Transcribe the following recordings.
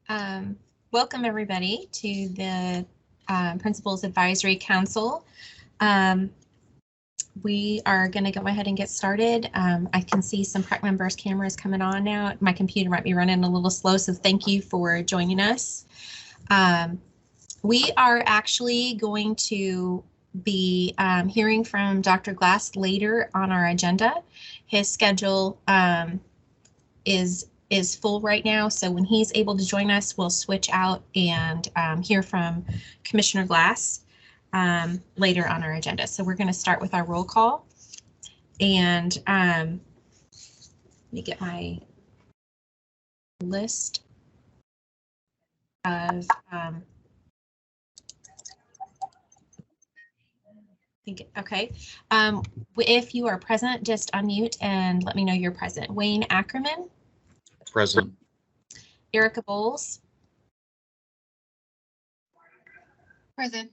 Welcome everybody to the Principals Advisory Council. We are going to go ahead and get started. I can see some PrAC members' cameras coming on now. My computer might be running a little slow, so thank you for joining us. We are actually going to be hearing from Dr. Glass later on our agenda. His schedule is full right now, so when he's able to join us, we'll switch out and hear from Commissioner Glass later on our agenda. So we're going to start with our roll call, and let me get my list of okay. If you are present, just unmute and let me know you're present. Wayne Ackerman. Present. Erica Bowles. Present.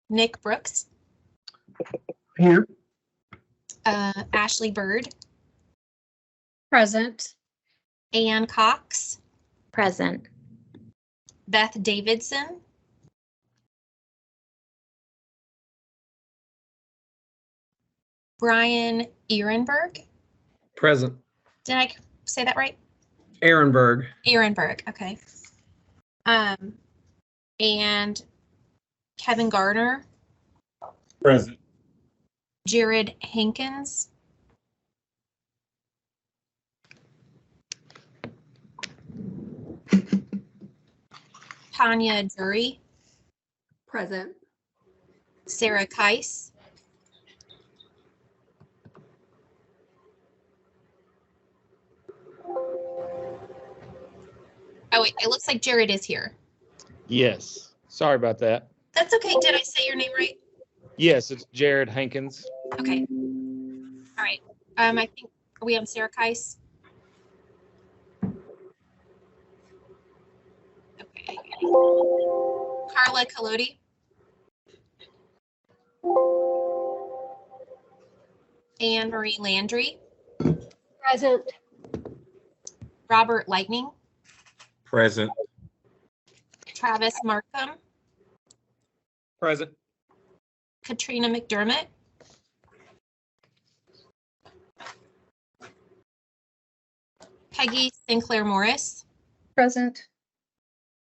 Nick Brooks. Here. Ashley Bird. Present. Ann Cox. Present. Beth Davidson. Brian Ehrenberg. Present. Did I say that right? Ehrenberg. Ehrenberg, okay. And Kevin Gardner. Present. Jared Hankins. Tanya Dury. Present. Sarah Keiss. Oh wait, it looks like Jared is here. Yes. Sorry about that. That's okay. Did I say your name right? Yes, it's Jared Hankins. Okay. All right. I think we have Sarah Keiss. Okay. Carla Collodi. Anne Marie Landry. Present. Robert Lightning. Present. Travis Markham. Present. Katrina McDermott. Peggy Sinclair Morris. Present.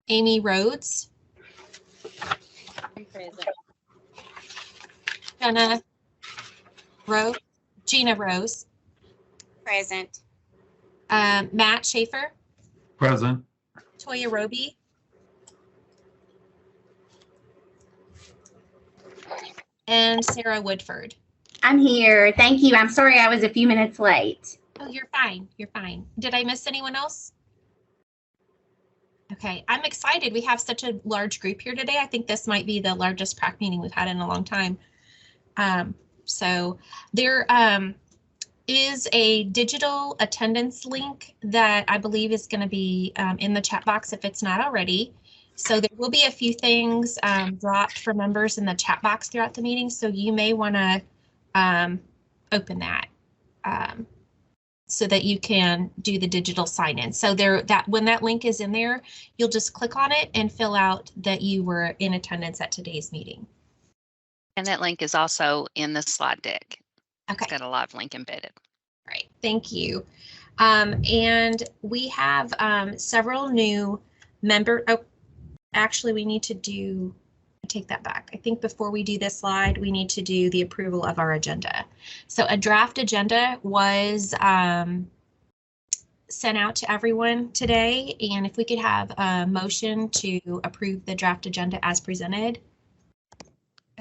Amy Rhodes. Present. Gina Rose. Present. Matt Schaefer. Present. Toya Roby. And Sarah Woodford. I'm here. Thank you. I'm sorry I was a few minutes late. Oh, you're fine. You're fine. Did I miss anyone else? Okay, I'm excited. We have such a large group here today. I think this might be the largest PrAC meeting we've had in a long time. So there is a digital attendance link that I believe is going to be in the chat box if it's not already. So there will be a few things dropped for members in the chat box throughout the meeting. So you may want to open that so that you can do the digital sign-in. So when that link is in there, you'll just click on it and fill out that you were in attendance at today's meeting. And that link is also in the slide deck. Okay. It's got a live link embedded. All right, thank you. And we have several new members. Oh, actually, we need to take that back. I think before we do this slide, we need to do the approval of our agenda. So a draft agenda was sent out to everyone today. And if we could have a motion to approve the draft agenda as presented,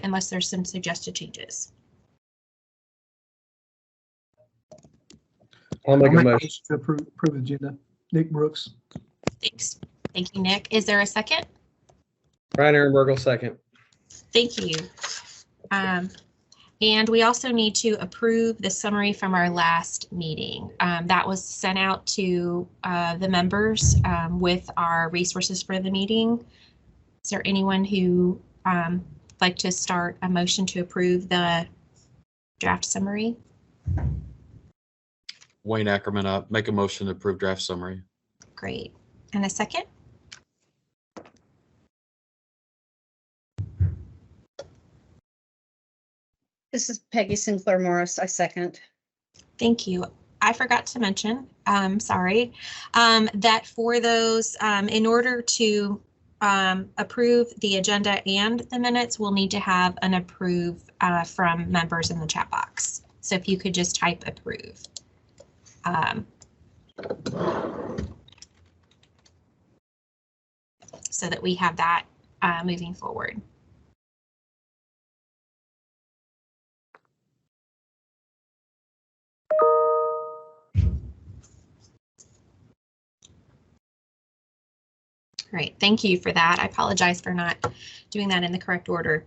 unless there's some suggested changes. I'll make a motion to approve the agenda. Nick Brooks. Thanks. Thank you, Nick. Is there a second? Brian Ehrenberg will second. Thank you. And we also need to approve the summary from our last meeting. That was sent out to the members with our resources for the meeting. Is there anyone who like to start a motion to approve the draft summary? Wayne Ackerman, make a motion to approve draft summary. Great. And a second? This is Peggy Sinclair Morris. I second. Thank you. I forgot to mention, sorry, that for those, in order to approve the agenda and the minutes, we'll need to have an approve from members in the chat box. So if you could just type approve. So that we have that moving forward. Great, thank you for that. I apologize for not doing that in the correct order.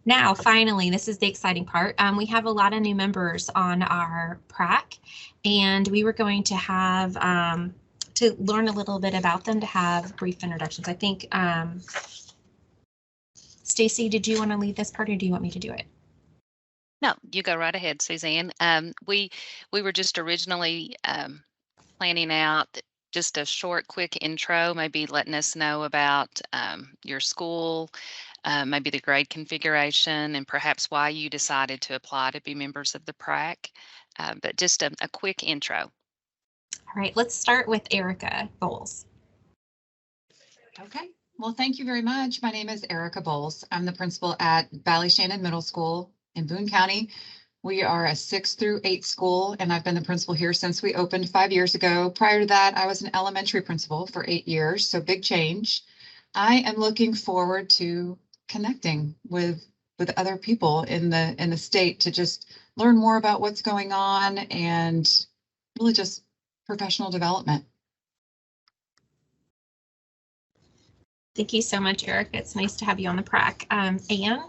Now, finally, this is the exciting part. We have a lot of new members on our PrAC, and we were going to have to learn a little bit about them, to have brief introductions. I think, Stacy, did you want to lead this part, or do you want me to do it? No, you go right ahead, Suzanne. We were just originally planning out just a short, quick intro, maybe letting us know about your school, maybe the grade configuration, and perhaps why you decided to apply to be members of the PrAC, but just a quick intro. All right, let's start with Erica Bowles. Okay, well, thank you very much. My name is Erica Bowles. I'm the principal at Valley Shannon Middle School in Boone County. We are a 6th through 8th school, and I've been the principal here since we opened 5 years ago. Prior to that, I was an elementary principal for 8 years, so big change. I am looking forward to connecting with other people in the state to just learn more about what's going on and really just professional development. Thank you so much, Erica. It's nice to have you on the PrAC. Ann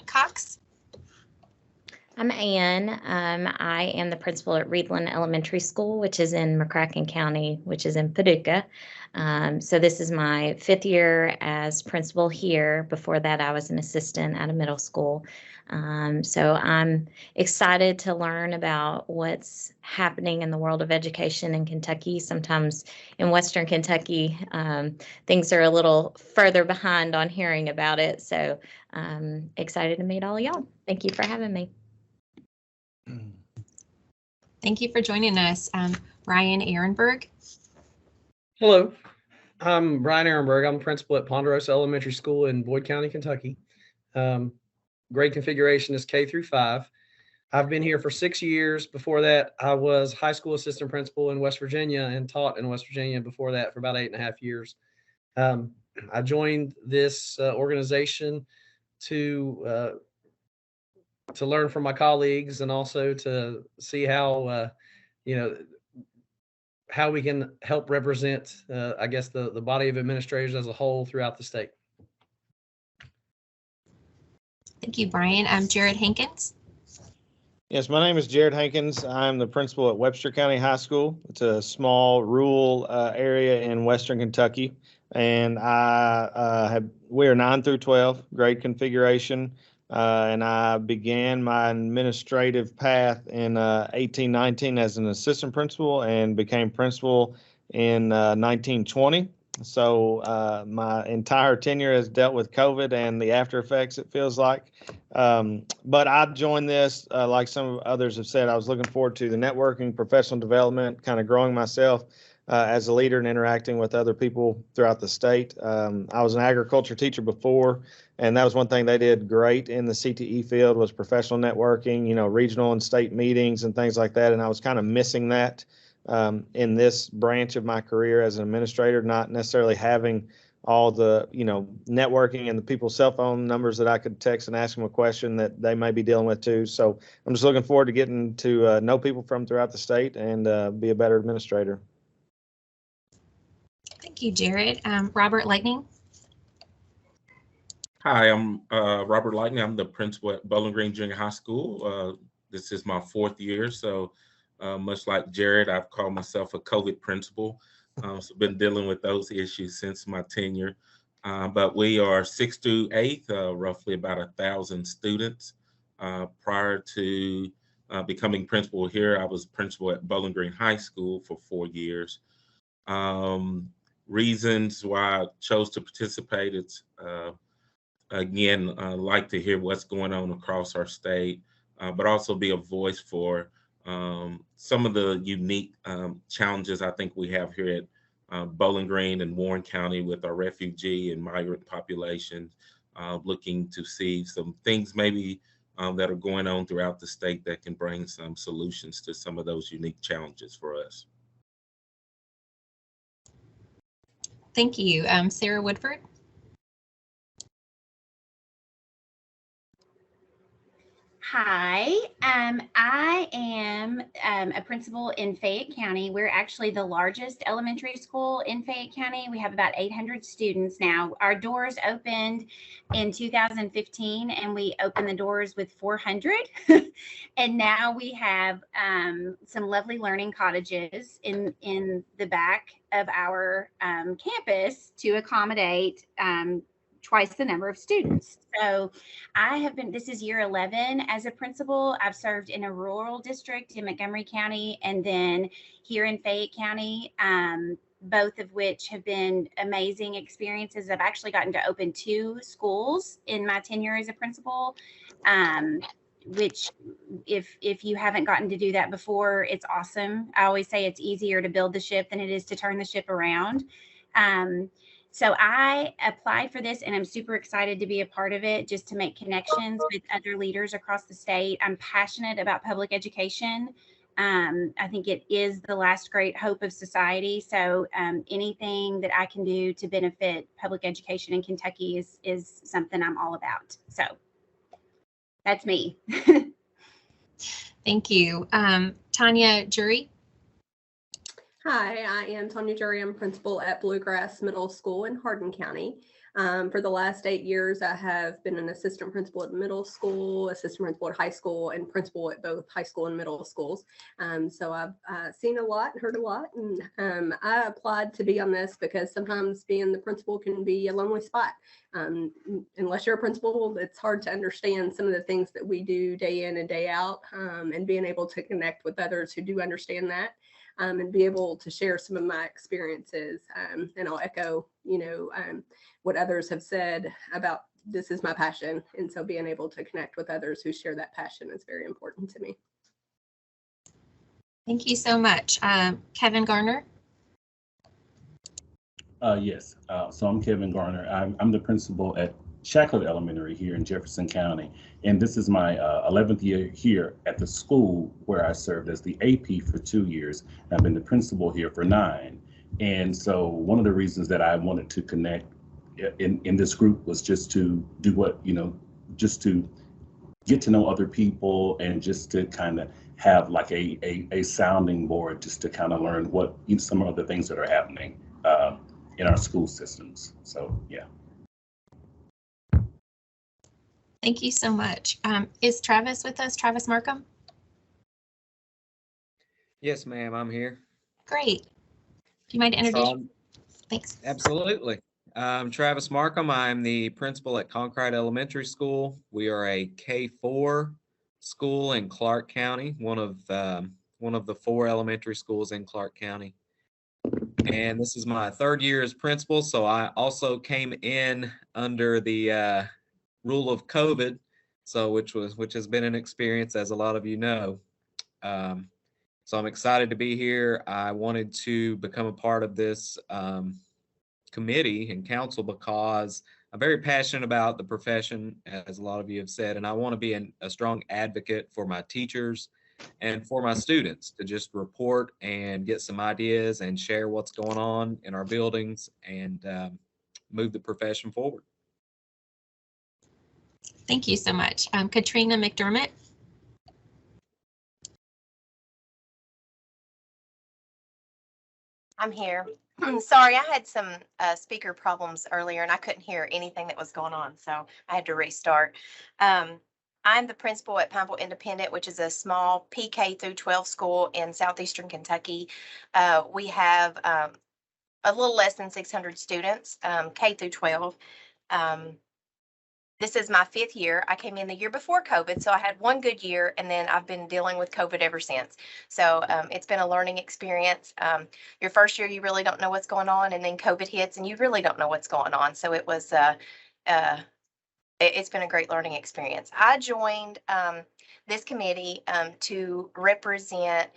Cox. I'm Ann. I am the principal at Reedland Elementary School, which is in McCracken County, which is in Paducah. So this is my 5th year as principal here. Before that, I was an assistant at a middle school. So I'm excited to learn about what's happening in the world of education in Kentucky. Sometimes in Western Kentucky, things are a little further behind on hearing about it. So I'm excited to meet all y'all. Thank you for having me. Thank you for joining us. Ryan Ehrenberg. Hello, I'm Brian Ehrenberg. I'm principal at Ponderosa Elementary School in Boyd County, Kentucky. Grade configuration is K through 5. I've been here for 6 years. Before that, I was high school assistant principal in West Virginia and taught in West Virginia before that for about 8.5 years. I joined this organization to learn from my colleagues and also to see how, how we can help represent, I guess, the body of administrators as a whole throughout the state. Thank you, Brian. Jared Hankins. Yes, my name is Jared Hankins. I'm the principal at Webster County High School. It's a small rural area in Western Kentucky. And we are 9 through 12 grade configuration. And I began my administrative path in 1819 as an assistant principal and became principal in 1920. So my entire tenure has dealt with COVID and the after effects, it feels like. But I joined this, like some others have said, I was looking forward to the networking, professional development, kind of growing myself as a leader and interacting with other people throughout the state. I was an agriculture teacher before, and that was one thing they did great in the CTE field was professional networking, regional and state meetings and things like that. And I was kind of missing that in this branch of my career as an administrator, not necessarily having all the, networking and the people's cell phone numbers that I could text and ask them a question that they may be dealing with too. So I'm just looking forward to getting to know people from throughout the state and be a better administrator. Thank you, Jared. Robert Lightning. Hi, I'm Robert Lightning. I'm the principal at Bowling Green Junior High School. This is my 4th year, so much like Jared, I've called myself a COVID principal. So been dealing with those issues since my tenure. But we are 6th through 8th, roughly about 1,000 students. Prior to becoming principal here, I was principal at Bowling Green High School for 4 years. Reasons why I chose to participate, it's again, like to hear what's going on across our state. but also be a voice for some of the unique challenges I think we have here at Bowling Green and Warren County with our refugee and migrant populations, looking to see some things maybe that are going on throughout the state that can bring some solutions to some of those unique challenges for us. Thank you. Sarah Woodford. Hi, I am a principal in Fayette County. We're actually the largest elementary school in Fayette County. We have about 800 students now. Our doors opened in 2015 and we opened the doors with 400. And now we have some lovely learning cottages in the back of our campus to accommodate twice the number of students. So I have been, this is year 11 as a principal. I've served in a rural district in Montgomery County and then here in Fayette County, both of which have been amazing experiences. I've actually gotten to open 2 schools in my tenure as a principal, which if you haven't gotten to do that before, it's awesome. I always say it's easier to build the ship than it is to turn the ship around. So I applied for this and I'm super excited to be a part of it, just to make connections with other leaders across the state. I'm passionate about public education. I think it is the last great hope of society. So anything that I can do to benefit public education in Kentucky is something I'm all about. So that's me. Thank you. Tanya Jury. Hi, I am Tanya Jury. I'm principal at Bluegrass Middle School in Hardin County. For the last 8 years, I have been an assistant principal at middle school, assistant principal at high school, and principal at both high school and middle schools. So I've seen a lot and heard a lot, and I applied to be on this because sometimes being the principal can be a lonely spot. Unless you're a principal, it's hard to understand some of the things that we do day in and day out, and being able to connect with others who do understand that. And be able to share some of my experiences. And I'll echo, what others have said about this is my passion. And so being able to connect with others who share that passion is very important to me. Thank you so much. Kevin Garner. Yes, so I'm Kevin Garner. I'm the principal at Shacklet Elementary here in Jefferson County. And this is my 11th year here at the school where I served as the AP for 2 years. I've been the principal here for 9. And so one of the reasons that I wanted to connect in this group was just to do what, just to get to know other people and just to kind of have like a sounding board, just to kind of learn what some of the things that are happening in our school systems. So, yeah. Thank you so much. Is Travis with us? Travis Markham? Yes, ma'am, I'm here. Great. Do you mind introducing? Thanks. Absolutely. I'm Travis Markham. I'm the principal at Concrete Elementary School. We are a K-4 school in Clark County, one of the 4 elementary schools in Clark County. And this is my 3rd year as principal, so I also came in under the rule of COVID, so which has been an experience, as a lot of you know. So I'm excited to be here. I wanted to become a part of this committee and council because I'm very passionate about the profession, as a lot of you have said, and I want to be a strong advocate for my teachers and for my students to just report and get some ideas and share what's going on in our buildings and move the profession forward. Thank you so much. Katrina McDermott. I'm here. Sorry, I had some speaker problems earlier and I couldn't hear anything that was going on, so I had to restart. I'm the principal at Pineville Independent, which is a small PK through 12 school in southeastern Kentucky. We have a little less than 600 students, K through 12. This is my 5th year. I came in the year before COVID, so I had one good year, and then I've been dealing with COVID ever since. So it's been a learning experience. Your first year, you really don't know what's going on, and then COVID hits, and you really don't know what's going on. So it was it's been a great learning experience. I joined this committee to represent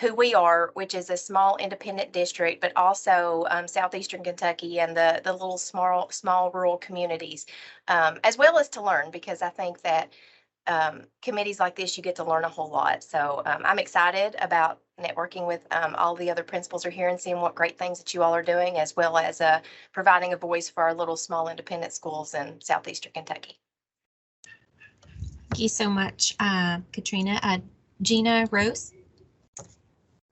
who we are, which is a small independent district, but also southeastern Kentucky and the little small rural communities, as well as to learn, because I think that committees like this, you get to learn a whole lot. So I'm excited about networking with all the other principals are here and seeing what great things that you all are doing, as well as providing a voice for our little small independent schools in southeastern Kentucky. Thank you so much, Katrina. Gina Rose.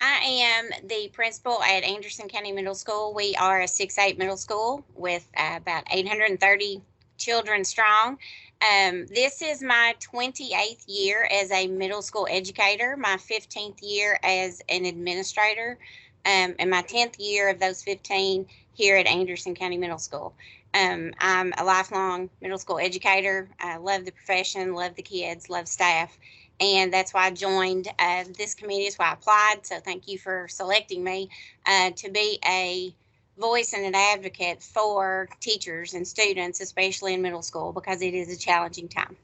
I am the principal at Anderson County Middle School. We are a 6-8 middle school with about 830 children strong. This is my 28th year as a middle school educator, my 15th year as an administrator, and my 10th year of those 15 here at Anderson County Middle School. I'm a lifelong middle school educator. I love the profession, love the kids, love staff. And that's why I joined this committee. That's why I applied. So thank you for selecting me to be a voice and an advocate for teachers and students, especially in middle school, because it is a challenging time.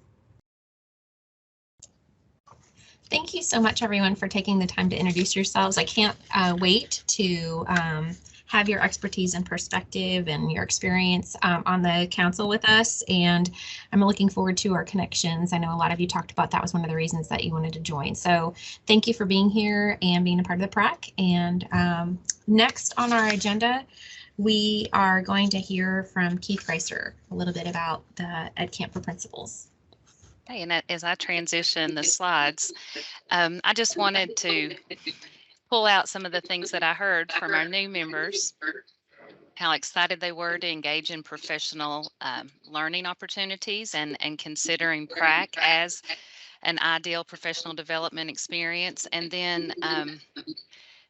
Thank you so much, everyone, for taking the time to introduce yourselves. I can't wait to have your expertise and perspective and your experience on the council with us. And I'm looking forward to our connections. I know a lot of you talked about that was one of the reasons that you wanted to join. So thank you for being here and being a part of the PrAC. And next on our agenda, we are going to hear from Keith Greiser a little bit about the Ed Camp for Principals. Hey, and as I transition the slides, I just wanted to pull out some of the things that I heard from our new members, how excited they were to engage in professional learning opportunities and considering PrAC as an ideal professional development experience. And then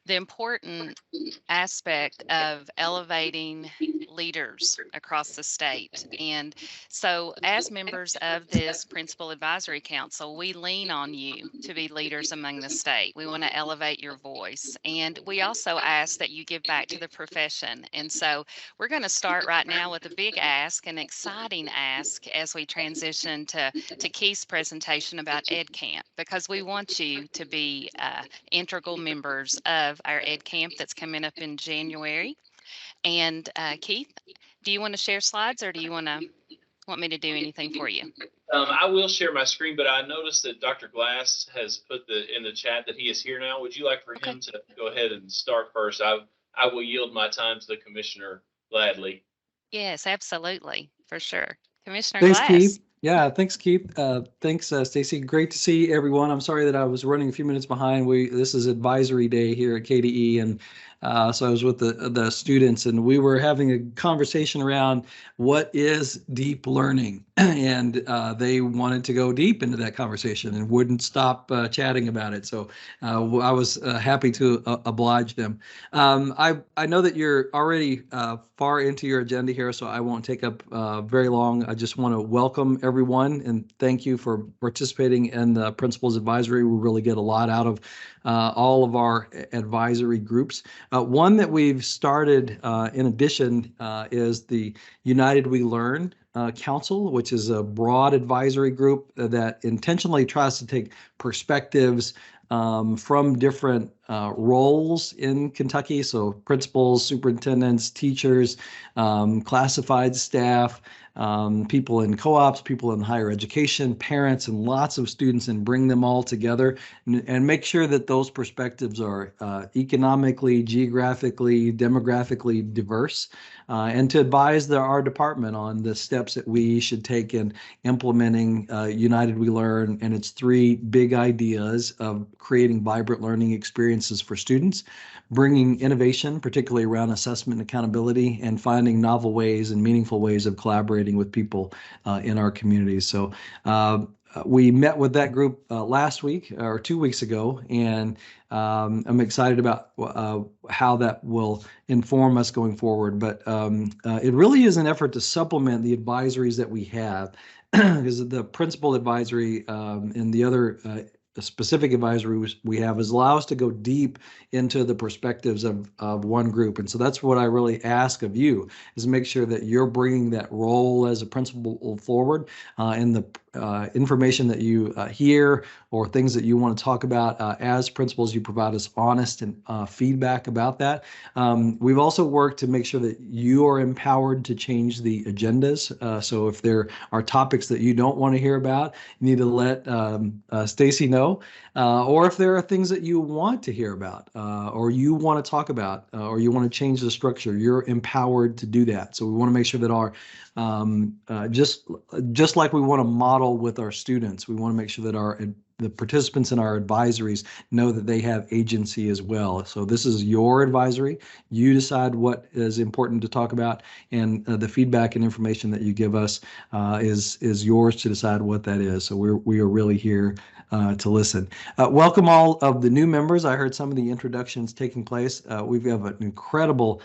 the important aspect of elevating leaders across the state. And so as members of this Principal Advisory Council, we lean on you to be leaders among the state. We want to elevate your voice. And we also ask that you give back to the profession. And so we're going to start right now with a big ask, an exciting ask, as we transition to Keith's presentation about Ed Camp, because we want you to be integral members of our Ed Camp that's coming up in January. And Keith, do you want to share slides, or do you want me to do anything for you? I will share my screen, but I noticed that Dr. Glass has put in the chat that he is here now. Would you like for him to go ahead and start first? I will yield my time to the commissioner gladly. Yes, absolutely, for sure. Commissioner Thanks, Glass. Keith. Yeah, thanks, Keith. Thanks, Stacy. Great to see everyone. I'm sorry that I was running a few minutes behind. This is advisory day here at KDE, and so I was with the students, and we were having a conversation around what is deep learning, and they wanted to go deep into that conversation and wouldn't stop chatting about it. So I was happy to oblige them. I know that you're already far into your agenda here, so I won't take up very long. I just want to welcome everyone and thank you for participating in the Principals Advisory. We really get a lot out of all of our advisory groups. One that we've started in addition is the United We Learn Council, which is a broad advisory group that intentionally tries to take perspectives from different roles in Kentucky. So principals, superintendents, teachers, classified staff, people in co-ops, people in higher education, parents, and lots of students, and bring them all together and make sure that those perspectives are economically, geographically, demographically diverse, and to advise our department on the steps that we should take in implementing United We Learn and its 3 big ideas of creating vibrant learning experiences for students, bringing innovation, particularly around assessment and accountability, and finding novel ways and meaningful ways of collaborating with people in our communities. So we met with that group last week or 2 weeks ago, and I'm excited about how that will inform us going forward. But it really is an effort to supplement the advisories that we have, because the principal advisory and the other specific advisories we have is allow us to go deep into the perspectives of one group. And so that's what I really ask of you, is make sure that you're bringing that role as a principal forward, and the information that you hear or things that you want to talk about as principals, you provide us honest and feedback about that. We've also worked to make sure that you are empowered to change the agendas. So if there are topics that you don't want to hear about, you need to let Stacy know. Or if there are things that you want to hear about, or you want to talk about, or you want to change the structure, you're empowered to do that. So we want to make sure that our just like we want to model with our students, we want to make sure that the participants in our advisories know that they have agency as well. So this is your advisory. You decide what is important to talk about, and the feedback and information that you give us is yours to decide what that is. So we are really here to listen. Welcome all of the new members. I heard some of the introductions taking place. We have an incredible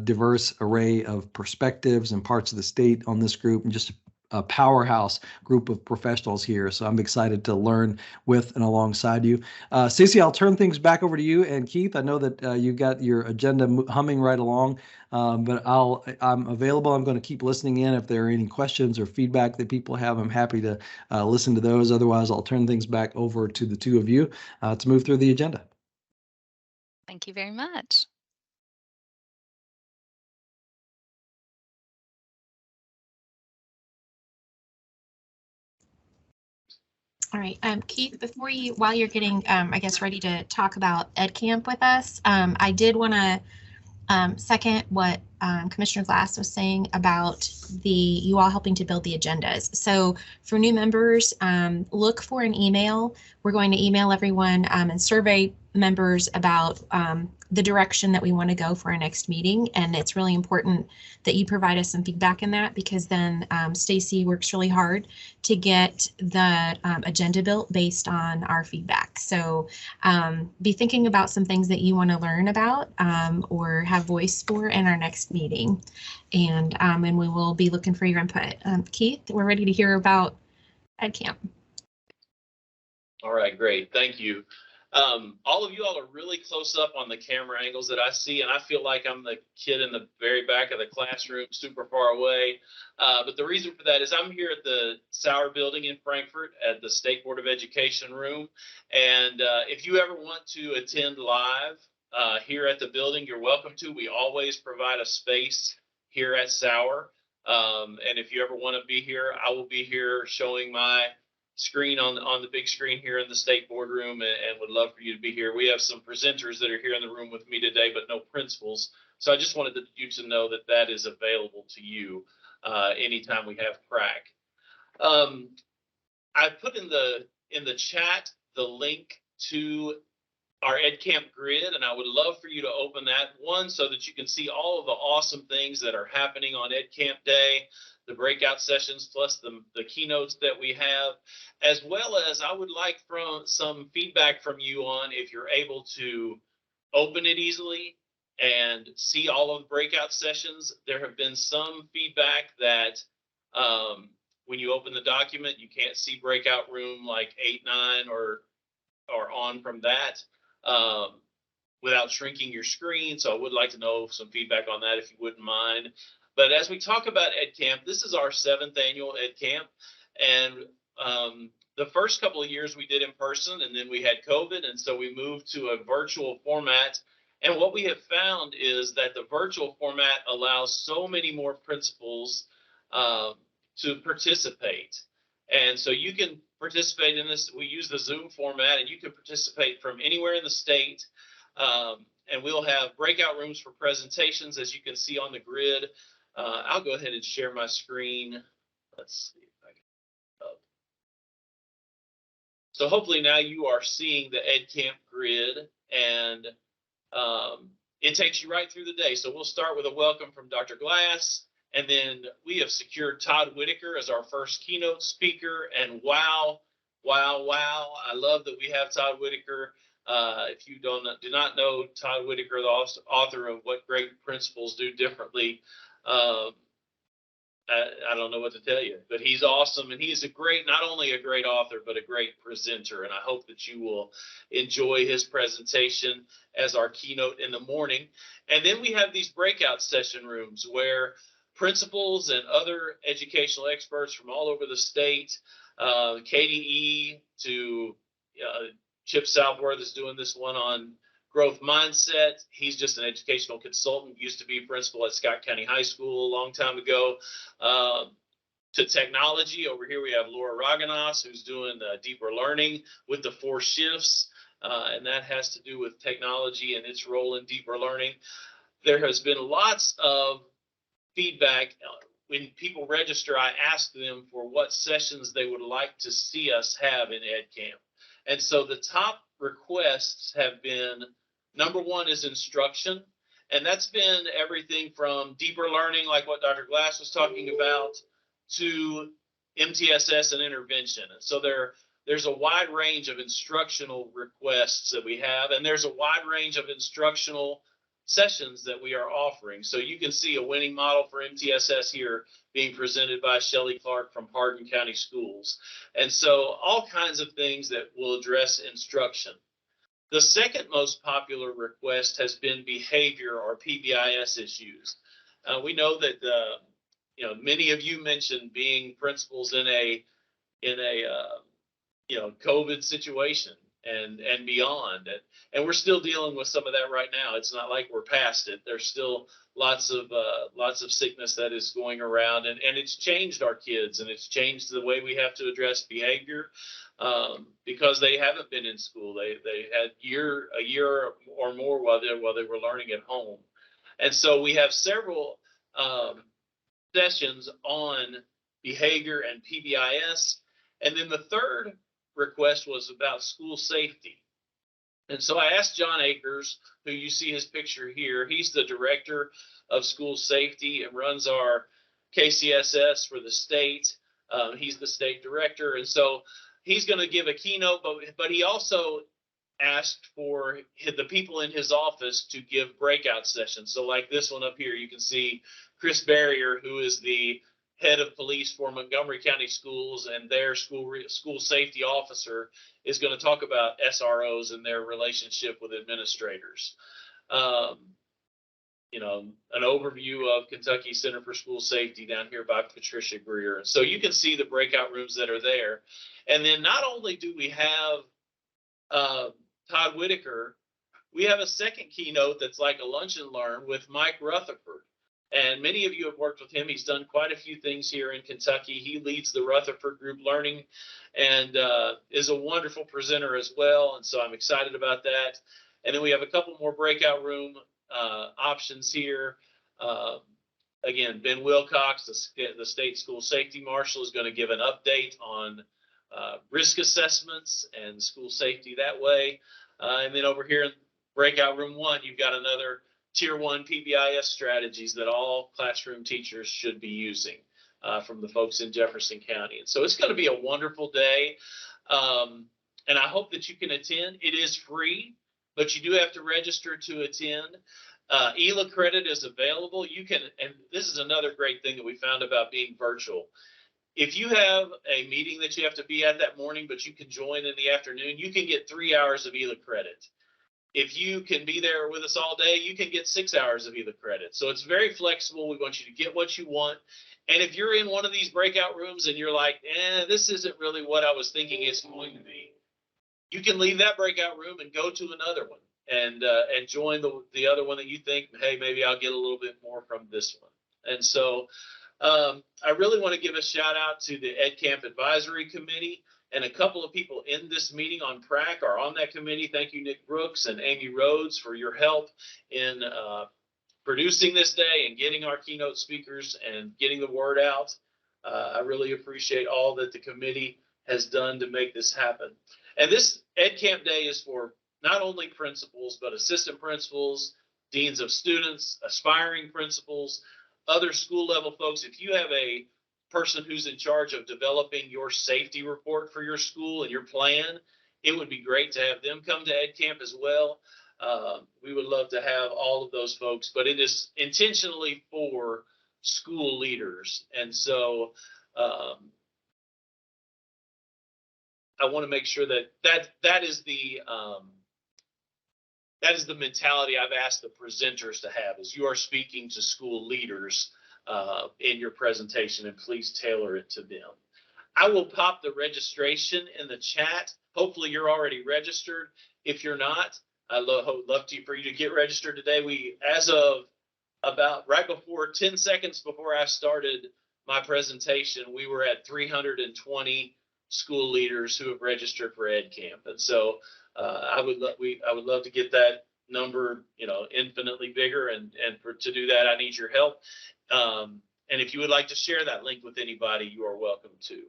diverse array of perspectives and parts of the state on this group, and just a powerhouse group of professionals here. So I'm excited to learn with and alongside you. Stacey, I'll turn things back over to you. And Keith, I know that you've got your agenda humming right along, but I'm available. I'm going to keep listening in. If there are any questions or feedback that people have, I'm happy to listen to those. Otherwise, I'll turn things back over to the two of you to move through the agenda. Thank you very much. All right, Keith, while you're getting, I guess, ready to talk about EdCamp with us, I did want to second what Commissioner Glass was saying about you all helping to build the agendas. So for new members, look for an email. We're going to email everyone and survey members about the direction that we want to go for our next meeting. And it's really important that you provide us some feedback in that, because then Stacy works really hard to get the agenda built based on our feedback. So be thinking about some things that you want to learn about or have voice for in our next meeting. And we will be looking for your input. Keith, we're ready to hear about EdCamp. All right, great. Thank you. All of you all are really close up on the camera angles that I see, and I feel like I'm the kid in the very back of the classroom, super far away. But the reason for that is I'm here at the Sauer Building in Frankfort at the State Board of Education room. And if you ever want to attend live here at the building, you're welcome to. We always provide a space here at Sauer. And if you ever want to be here, I will be here showing my screen on the big screen here in the state boardroom, and would love for you to be here. We have some presenters that are here in the room with me today, but no principals. So I just wanted you to know that that is available to you anytime we have PrAC. I put in the chat the link to our EdCamp grid, and I would love for you to open that one so that you can see all of the awesome things that are happening on EdCamp Day, the breakout sessions, plus the keynotes that we have, as well as I would like some feedback from you on if you're able to open it easily and see all of the breakout sessions. There have been some feedback that when you open the document, you can't see breakout room like 8, 9, or on from that without shrinking your screen. So I would like to know some feedback on that if you wouldn't mind. But as we talk about EdCamp, this is our 7th annual EdCamp. And the first couple of years we did in person, and then we had COVID. And so we moved to a virtual format. And what we have found is that the virtual format allows so many more principals to participate. And so you can participate in this. We use the Zoom format, and you can participate from anywhere in the state. And we'll have breakout rooms for presentations, as you can see on the grid. I'll go ahead and share my screen. Let's see if I can up. So hopefully now you are seeing the EdCamp grid, and it takes you right through the day. So we'll start with a welcome from Dr. Glass, and then we have secured Todd Whitaker as our first keynote speaker. And wow, I love that we have Todd Whitaker. If you do not know Todd Whitaker, the author of What Great Principals Do Differently, I don't know what to tell you, but he's awesome. And he is not only a great author, but a great presenter. And I hope that you will enjoy his presentation as our keynote in the morning. And then we have these breakout session rooms where principals and other educational experts from all over the state, KDE to Chip Southworth is doing this one on growth mindset. He's just an educational consultant, used to be principal at Scott County High School a long time ago. To technology, over here we have Laura Raganos, who's doing deeper learning with the 4 shifts, and that has to do with technology and its role in deeper learning. There has been lots of feedback. When people register, I ask them for what sessions they would like to see us have in EdCamp. And so the top requests have been, number one is instruction. And that's been everything from deeper learning, like what Dr. Glass was talking about, to MTSS and intervention. And so there's a wide range of instructional requests that we have, and there's a wide range of instructional sessions that we are offering. So you can see a winning model for MTSS here being presented by Shelley Clark from Hardin County Schools. And so all kinds of things that will address instruction. The second most popular request has been behavior or PBIS issues. We know that many of you mentioned being principals in a COVID situation and beyond, and we're still dealing with some of that right now. It's not like we're past it. There's still lots of sickness that is going around, and it's changed our kids, and it's changed the way we have to address behavior. Because they haven't been in school. They had a year or more while they were learning at home. And so we have several sessions on behavior and PBIS. And then the third request was about school safety. And so I asked John Akers, who you see his picture here. He's the director of school safety and runs our KCSS for the state. He's the state director. And so he's going to give a keynote, but he also asked for the people in his office to give breakout sessions. So like this one up here, you can see Chris Barrier, who is the head of police for Montgomery County Schools, and their school safety officer is going to talk about SROs and their relationship with administrators. An overview of Kentucky Center for School Safety down here by Patricia Greer. So you can see the breakout rooms that are there. And then not only do we have Todd Whitaker, we have a second keynote that's like a lunch and learn with Mike Rutherford. And many of you have worked with him. He's done quite a few things here in Kentucky. He leads the Rutherford Group Learning and is a wonderful presenter as well. And so I'm excited about that. And then we have a couple more breakout room options here. Again, Ben Wilcox, the state school safety marshal, is going to give an update on risk assessments and school safety that way. And then over here in breakout room 1, you've got another Tier 1 PBIS strategies that all classroom teachers should be using from the folks in Jefferson County. And so it's going to be a wonderful day. And I hope that you can attend. It is free, but you do have to register to attend. ELA credit is available. You can, and this is another great thing that we found about being virtual. If you have a meeting that you have to be at that morning, but you can join in the afternoon, you can get 3 hours of ELA credit. If you can be there with us all day, you can get 6 hours of ELA credit. So it's very flexible. We want you to get what you want. And if you're in one of these breakout rooms and you're like, this isn't really what I was thinking it's going to be, you can leave that breakout room and go to another one and join the other one that you think, hey, maybe I'll get a little bit more from this one. And so I really want to give a shout out to the EdCamp Advisory Committee, and a couple of people in this meeting on PrAC are on that committee. Thank you, Nick Brooks and Amy Rhodes, for your help in producing this day and getting our keynote speakers and getting the word out. I really appreciate all that the committee has done to make this happen. And this EdCamp Day is for not only principals, but assistant principals, deans of students, aspiring principals, other school level folks. If you have a person who's in charge of developing your safety report for your school and your plan, it would be great to have them come to EdCamp as well. We would love to have all of those folks, but it is intentionally for school leaders. And so I want to make sure that is the mentality I've asked the presenters to have, is you are speaking to school leaders in your presentation, and please tailor it to them. I will pop the registration in the chat. Hopefully you're already registered. If you're not, I'd love for you to get registered today. We, as of about right before 10 seconds before I started my presentation, we were at 320 school leaders who have registered for EdCamp. And so I would love to get that number, infinitely bigger. And to do that, I need your help. And if you would like to share that link with anybody, you are welcome to.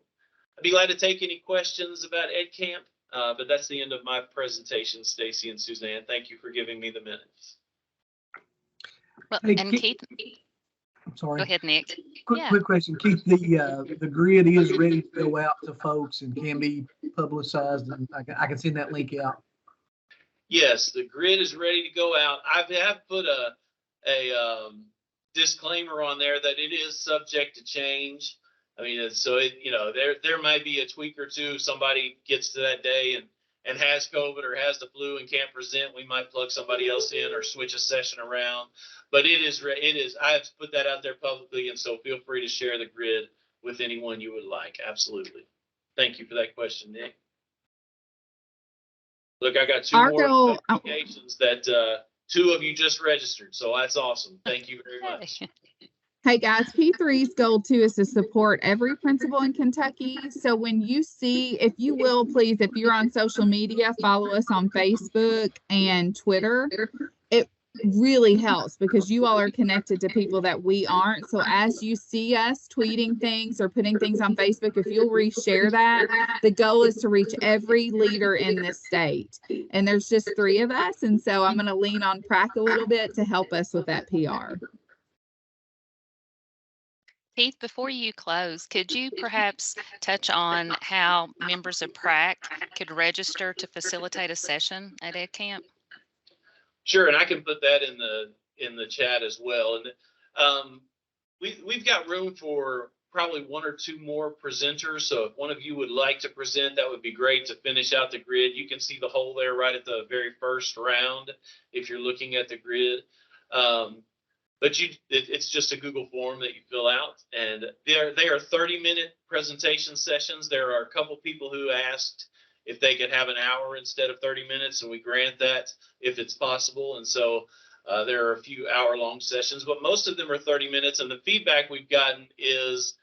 I'd be glad to take any questions about EdCamp, but that's the end of my presentation, Stacy and Suzanne. Thank you for giving me the minutes. Well, Hey, and Keith, I'm sorry. go ahead, Nick. Quick question. Keith, the grid is ready to go out to folks and can be publicized, and I can send that link out. Yes, the grid is ready to go out. I have put a disclaimer on there that it is subject to change. I mean, so there might be a tweak or two. Somebody gets to that day and has COVID or has the flu and can't present. We might plug somebody else in or switch a session around. But it is. I have put that out there publicly, and so feel free to share the grid with anyone you would like. Absolutely. Thank you for that question, Nick. Look, I got two more notifications that 2 of you just registered, so that's awesome. Thank you very much. Hey guys, P3's goal too is to support every principal in Kentucky. So when you see, if you will, please, if you're on social media, follow us on Facebook and Twitter. It really helps because you all are connected to people that we aren't. So as you see us tweeting things or putting things on Facebook, if you'll reshare that, the goal is to reach every leader in this state. And there's just 3 of us. And so I'm going to lean on PrAC a little bit to help us with that PR. Keith, before you close, could you perhaps touch on how members of PrAC could register to facilitate a session at EdCamp? Sure, and I can put that in the chat as well. And we've got room for probably 1 or 2 more presenters. So if one of you would like to present, that would be great to finish out the grid. You can see the hole there right at the very first round if you're looking at the grid. But it's just a Google form that you fill out, and they are 30-minute presentation sessions. There are a couple people who asked if they could have an hour instead of 30 minutes, and we grant that if it's possible. And so there are a few hour-long sessions, but most of them are 30 minutes. And the feedback we've gotten is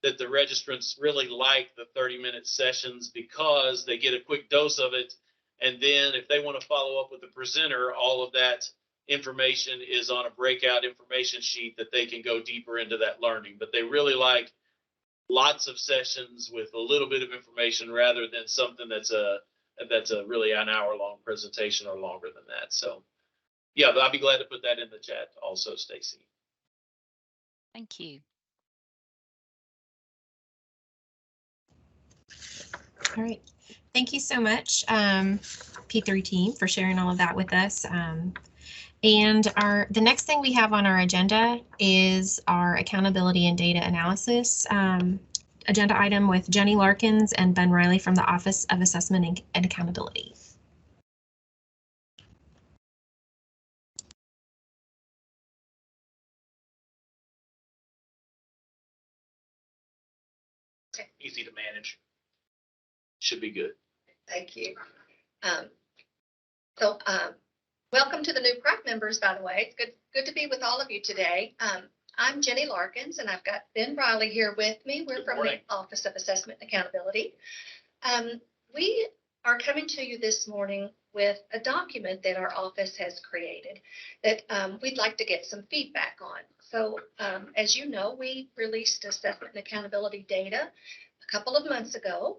that the registrants really like the 30-minute sessions because they get a quick dose of it. And then if they want to follow up with the presenter, all of that information is on a breakout information sheet that they can go deeper into that learning. But they really like lots of sessions with a little bit of information rather than something that's a really an hour-long presentation or longer than that. So yeah, but I'll be glad to put that in the chat also, Stacy. Thank you. All right. Thank you so much, P3 team, for sharing all of that with us. And the next thing we have on our agenda is our accountability and data analysis agenda item with Jenny Larkins and Ben Riley from the Office of Assessment and Accountability. Easy to manage. Should be good. Thank you. Welcome to the new PrAC members, by the way. It's good to be with all of you today. I'm Jenny Larkins, and I've got Ben Riley here with me. We're from the Office of Assessment and Accountability. We are coming to you this morning with a document that our office has created that we'd like to get some feedback on. So as you know, we released assessment and accountability data a couple of months ago.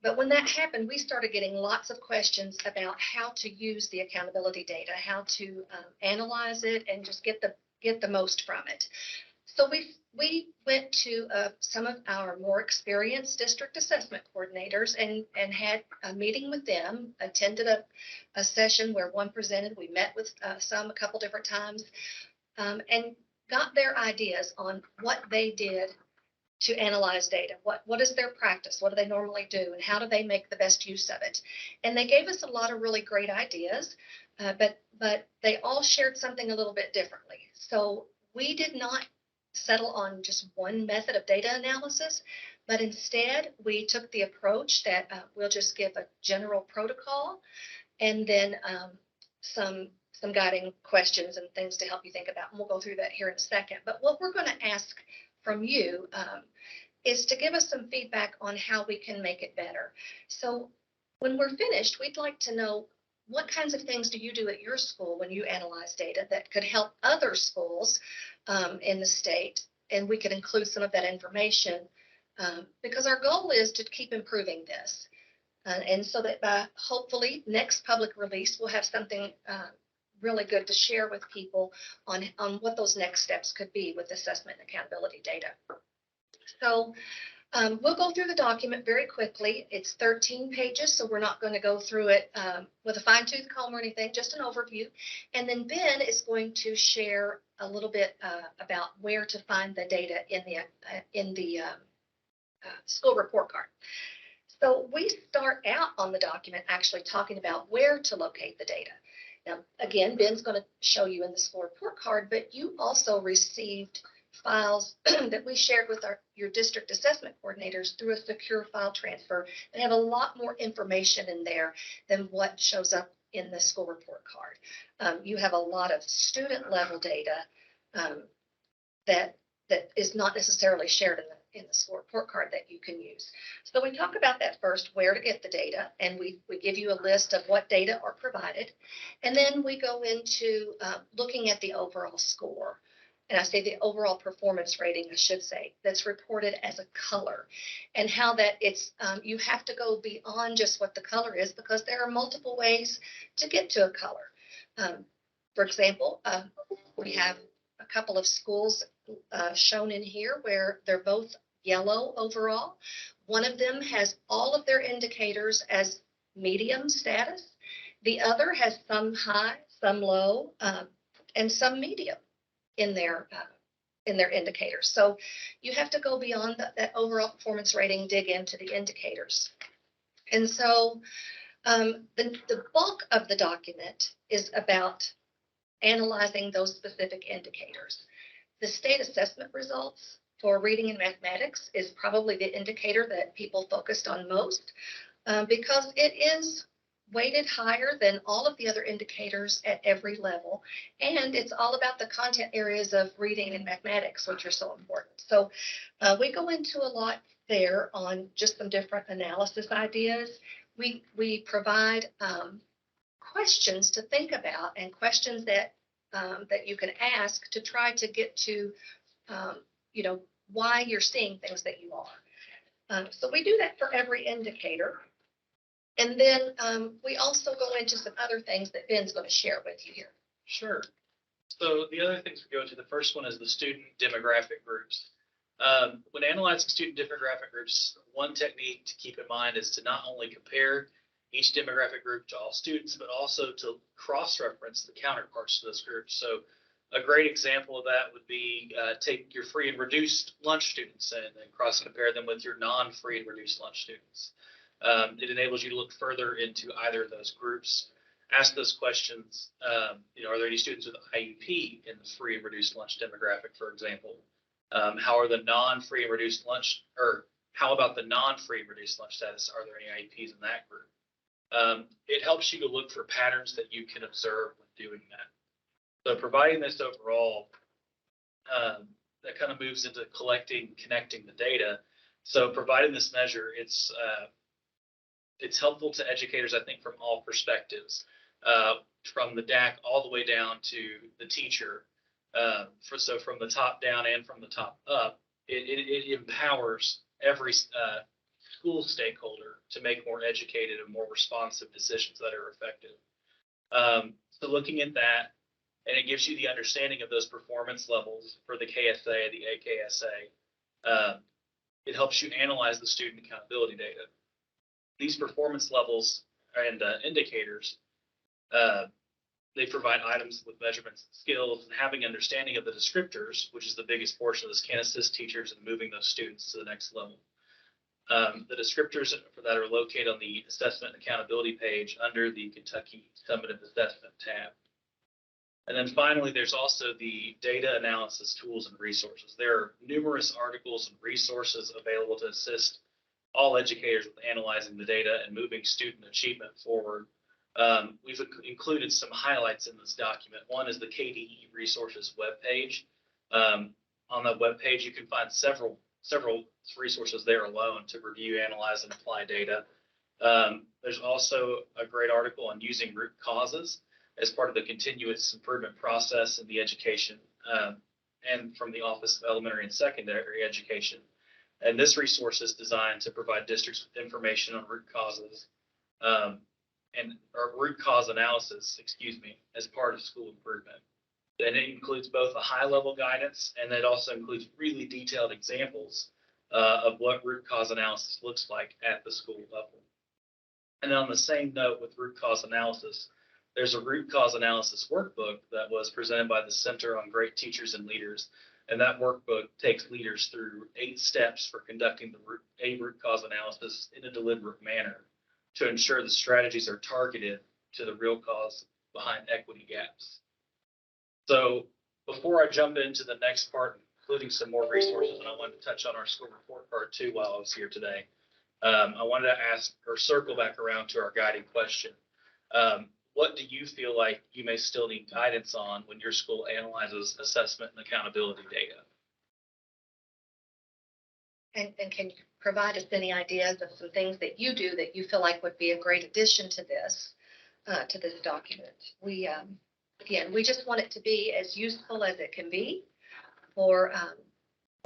But when that happened, we started getting lots of questions about how to use the accountability data, how to analyze it and just get the most from it. So we went to some of our more experienced district assessment coordinators and had a meeting with them, attended a session where one presented. We met with some a couple different times. And got their ideas on what they did to analyze data. What is their practice? What do they normally do? And how do they make the best use of it? And they gave us a lot of really great ideas, but they all shared something a little bit differently. So we did not settle on just one method of data analysis, but instead we took the approach that we'll just give a general protocol and then some guiding questions and things to help you think about. And we'll go through that here in a second. But what we're going to ask from you is to give us some feedback on how we can make it better. So when we're finished, we'd like to know what kinds of things do you do at your school when you analyze data that could help other schools in the state? And we could include some of that information because our goal is to keep improving this. And so that by hopefully next public release, we'll have something really good to share with people on what those next steps could be with assessment and accountability data. So we'll go through the document very quickly. It's 13 pages, so we're not going to go through it with a fine-tooth comb or anything, just an overview. And then Ben is going to share a little bit about where to find the data in the school report card. So we start out on the document actually talking about where to locate the data. Now, again, Ben's going to show you in the school report card, but you also received files that we shared with your district assessment coordinators through a secure file transfer. They have a lot more information in there than what shows up in the school report card. You have a lot of student level data that is not necessarily shared in the school report card that you can use. So we talk about that first, where to get the data, and we give you a list of what data are provided. And then we go into looking at the overall score. And I say the overall performance rating, I should say, that's reported as a color, and how that it's, you have to go beyond just what the color is because there are multiple ways to get to a color. For example, we have a couple of schools shown in here where they're both yellow overall. One of them has all of their indicators as medium status. The other has some high, some low, and some medium in their indicators. So you have to go beyond that overall performance rating, dig into the indicators. And so the bulk of the document is about analyzing those specific indicators. The state assessment results for reading and mathematics is probably the indicator that people focused on most because it is weighted higher than all of the other indicators at every level. And it's all about the content areas of reading and mathematics, which are so important. So we go into a lot there on just some different analysis ideas. We provide questions to think about and questions that you can ask to try to get to, why you're seeing things that you are. So we do that for every indicator. And then we also go into some other things that Ben's going to share with you here. Sure. So the other things we go to, the first one is the student demographic groups. When analyzing student demographic groups, one technique to keep in mind is to not only compare each demographic group to all students, but also to cross-reference the counterparts to those groups. So a great example of that would be take your free and reduced lunch students and cross-compare them with your non-free and reduced lunch students. It enables you to look further into either of those groups, ask those questions. Are there any students with IEP in the free and reduced lunch demographic, for example? How are the non-free and reduced lunch, or how about the non-free and reduced lunch status? Are there any IEPs in that group? It helps you to look for patterns that you can observe when doing that. So providing this overall, that kind of moves into connecting the data. So providing this measure, it's helpful to educators, I think, from all perspectives, from the DAC all the way down to the teacher. So from the top down and from the top up, it empowers every school stakeholder to make more educated and more responsive decisions that are effective. So looking at that, and it gives you the understanding of those performance levels for the KSA and the AKSA. It helps you analyze the student accountability data. These performance levels and indicators They provide items with measurements and skills, and having understanding of the descriptors, which is the biggest portion of this, can assist teachers in moving those students to the next level. The descriptors for that are located on the Assessment and Accountability page under the Kentucky Summative Assessment tab. And then finally, there's also the data analysis tools and resources. There are numerous articles and resources available to assist all educators with analyzing the data and moving student achievement forward. We've included some highlights in this document. One is the KDE resources webpage. On that webpage, you can find several resources there alone to review, analyze, and apply data. There's also a great article on using root causes as part of the continuous improvement process in the education and from the Office of Elementary and Secondary Education. And this resource is designed to provide districts with information on root causes or root cause analysis, as part of school improvement. And it includes both a high-level guidance, and it also includes really detailed examples of what root cause analysis looks like at the school level. And on the same note with root cause analysis, there's a root cause analysis workbook that was presented by the Center on Great Teachers and Leaders. And that workbook takes leaders through 8 steps for conducting a root cause analysis in a deliberate manner to ensure the strategies are targeted to the real cause behind equity gaps. So before I jump into the next part, including some more resources, and I wanted to touch on our school report card too while I was here today, I wanted to ask or circle back around to our guiding question. What do you feel like you may still need guidance on when your school analyzes assessment and accountability data? And can you provide us any ideas of some things that you do that you feel like would be a great addition to this document? We, again, we just want it to be as useful as it can be for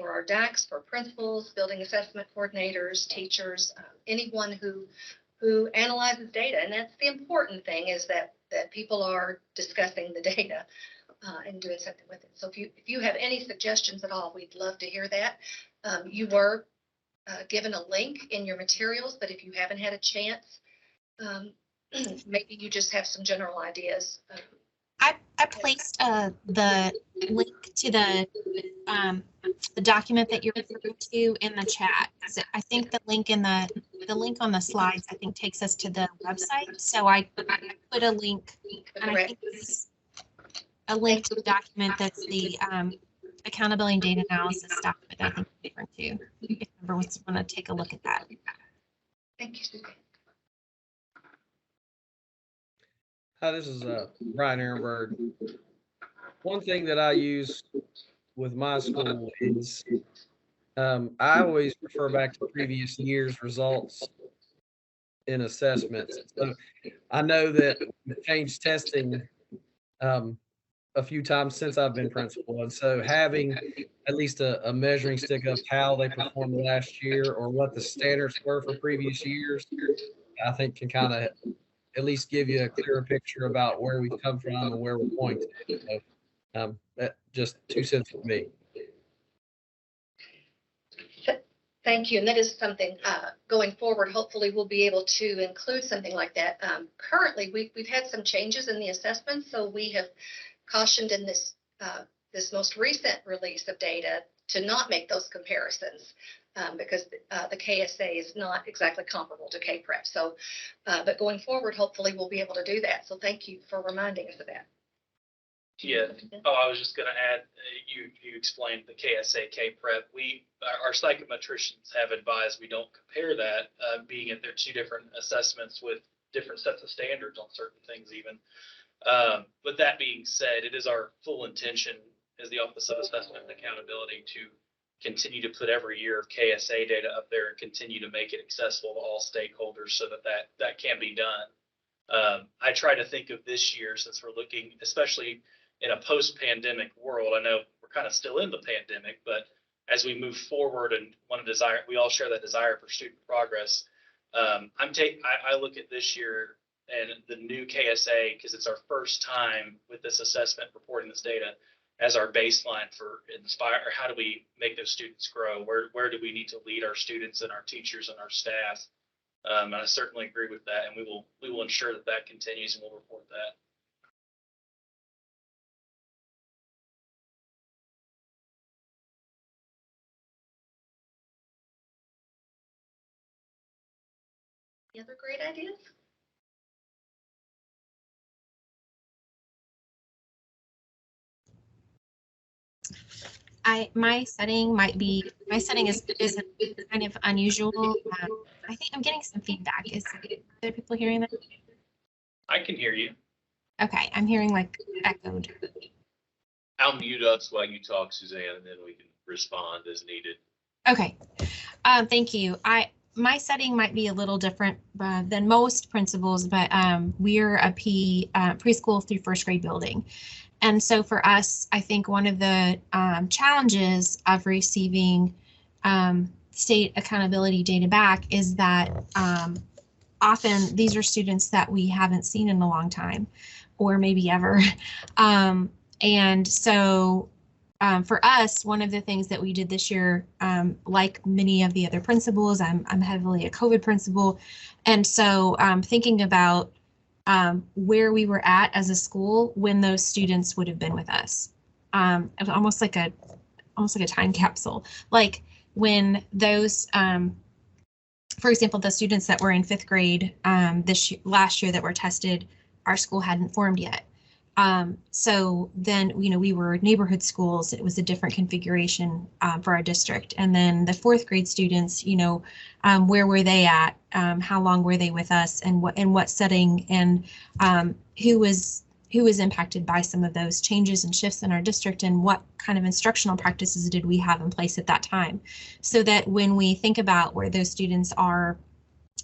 our DACs, for principals, building assessment coordinators, teachers, anyone who analyzes data. And that's the important thing, is that people are discussing the data and doing something with it. So if you have any suggestions at all, we'd love to hear that. You were given a link in your materials, but if you haven't had a chance, maybe you just have some general ideas. I placed the link to the document that you're referring to in the chat. So I think the link on the slides, I think, takes us to the website. So I put a link, and I think it's a link to the document that's the accountability and data analysis document that I think you're referring to. If members want to take a look at that. Thank you, Susan. Hi, this is Brian Ehrenberg. One thing that I use with my school is I always refer back to previous year's results in assessments. So I know that we've changed testing a few times since I've been principal. And so having at least a measuring stick of how they performed last year or what the standards were for previous years, I think can kind of at least give you a clearer picture about where we've come from and where we're going to. So, that just 2 cents for me. Thank you. And that is something going forward, hopefully we'll be able to include something like that. Currently, we've had some changes in the assessment, so we have cautioned in this most recent release of data to not make those comparisons because the KSA is not exactly comparable to PrAC. So, but going forward, hopefully we'll be able to do that. So thank you for reminding us of that. Yeah. Oh, I was just going to add, you explained the KSA, PrAC. Our psychometricians have advised we don't compare that, being that they're 2 different assessments with different sets of standards on certain things even. But that being said, it is our full intention as the Office of Assessment and Accountability to continue to put every year of KSA data up there and continue to make it accessible to all stakeholders so that can be done. I try to think of this year, since we're looking, especially in a post-pandemic world. I know we're kind of still in the pandemic, but as we move forward and we all share that desire for student progress. I look at this year and the new KSA, because it's our first time with this assessment reporting this data, as our baseline for inspire, or how do we make those students grow? Where do we need to lead our students and our teachers and our staff? And I certainly agree with that, and we will ensure that continues, and we'll report that. Any other great ideas? My setting is kind of unusual. I think I'm getting some feedback. Is there people hearing that? I can hear you. Okay, I'm hearing like echoed. I'll mute us while you talk, Suzanne, and then we can respond as needed. Okay, thank you. My setting might be a little different than most principals, but we're a preschool through first grade building. And so for us, I think one of the challenges of receiving state accountability data back is that often these are students that we haven't seen in a long time, or maybe ever. And so for us, one of the things that we did this year, like many of the other principals, I'm heavily a COVID principal. And so thinking about where we were at as a school when those students would have been with us, almost like a time capsule. Like when those, for example, the students that were in 5th grade last year that were tested, our school hadn't formed yet. So then, we were neighborhood schools. It was a different configuration for our district. And then the 4th grade students, where were they at? How long were they with us, and what setting, and who was impacted by some of those changes and shifts in our district, and what kind of instructional practices did we have in place at that time, so that when we think about where those students are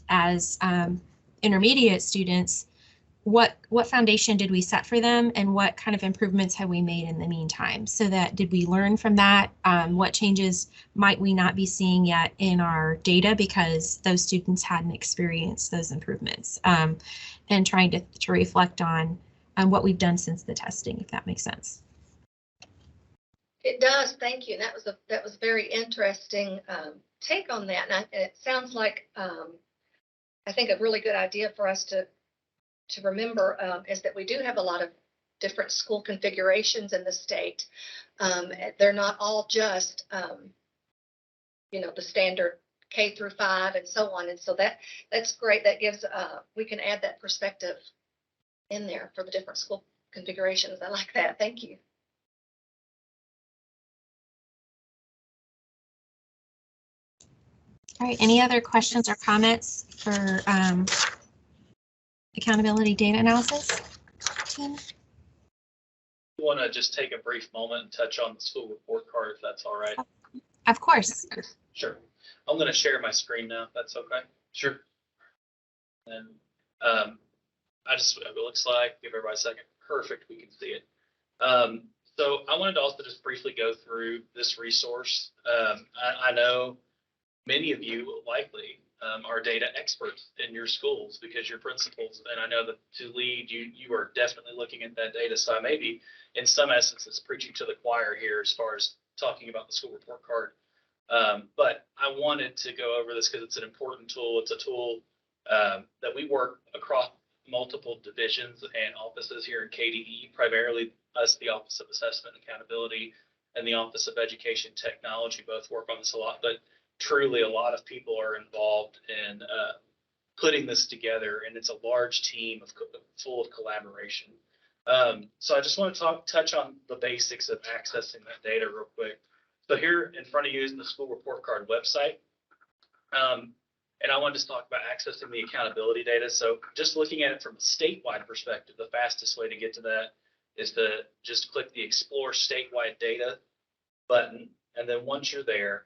as intermediate students, what foundation did we set for them, and what kind of improvements have we made in the meantime? So that did we learn from that? What changes might we not be seeing yet in our data because those students hadn't experienced those improvements, and trying to reflect on what we've done since the testing, if that makes sense. It does. Thank you. That was very interesting take on that. And it sounds like I think a really good idea for us to remember is that we do have a lot of different school configurations in the state. They're not all just, the standard K through 5 and so on. And so that's great. That gives, we can add that perspective in there for the different school configurations. I like that. Thank you. All right, any other questions or comments for accountability data analysis team? I want to just take a brief moment and touch on the school report card, if that's all right. Of course. Sure. I'm going to share my screen now, if that's okay. Sure. And it looks like, give everybody a second. Perfect, we can see it. So I wanted to also just briefly go through this resource. I know many of you likely are data experts in your schools because you're principals, and I know that to lead, you are definitely looking at that data. So I may be, in some essences, preaching to the choir here as far as talking about the school report card. But I wanted to go over this because it's an important tool. It's a tool that we work across multiple divisions and offices here in KDE, primarily us, the Office of Assessment and Accountability, and the Office of Education Technology both work on this a lot, but truly a lot of people are involved in putting this together, and it's a large team full of collaboration. So I just want to touch on the basics of accessing that data real quick. So here in front of you is the school report card website. And I wanted to talk about accessing the accountability data. So just looking at it from a statewide perspective, the fastest way to get to that is to just click the Explore Statewide Data button. And then once you're there,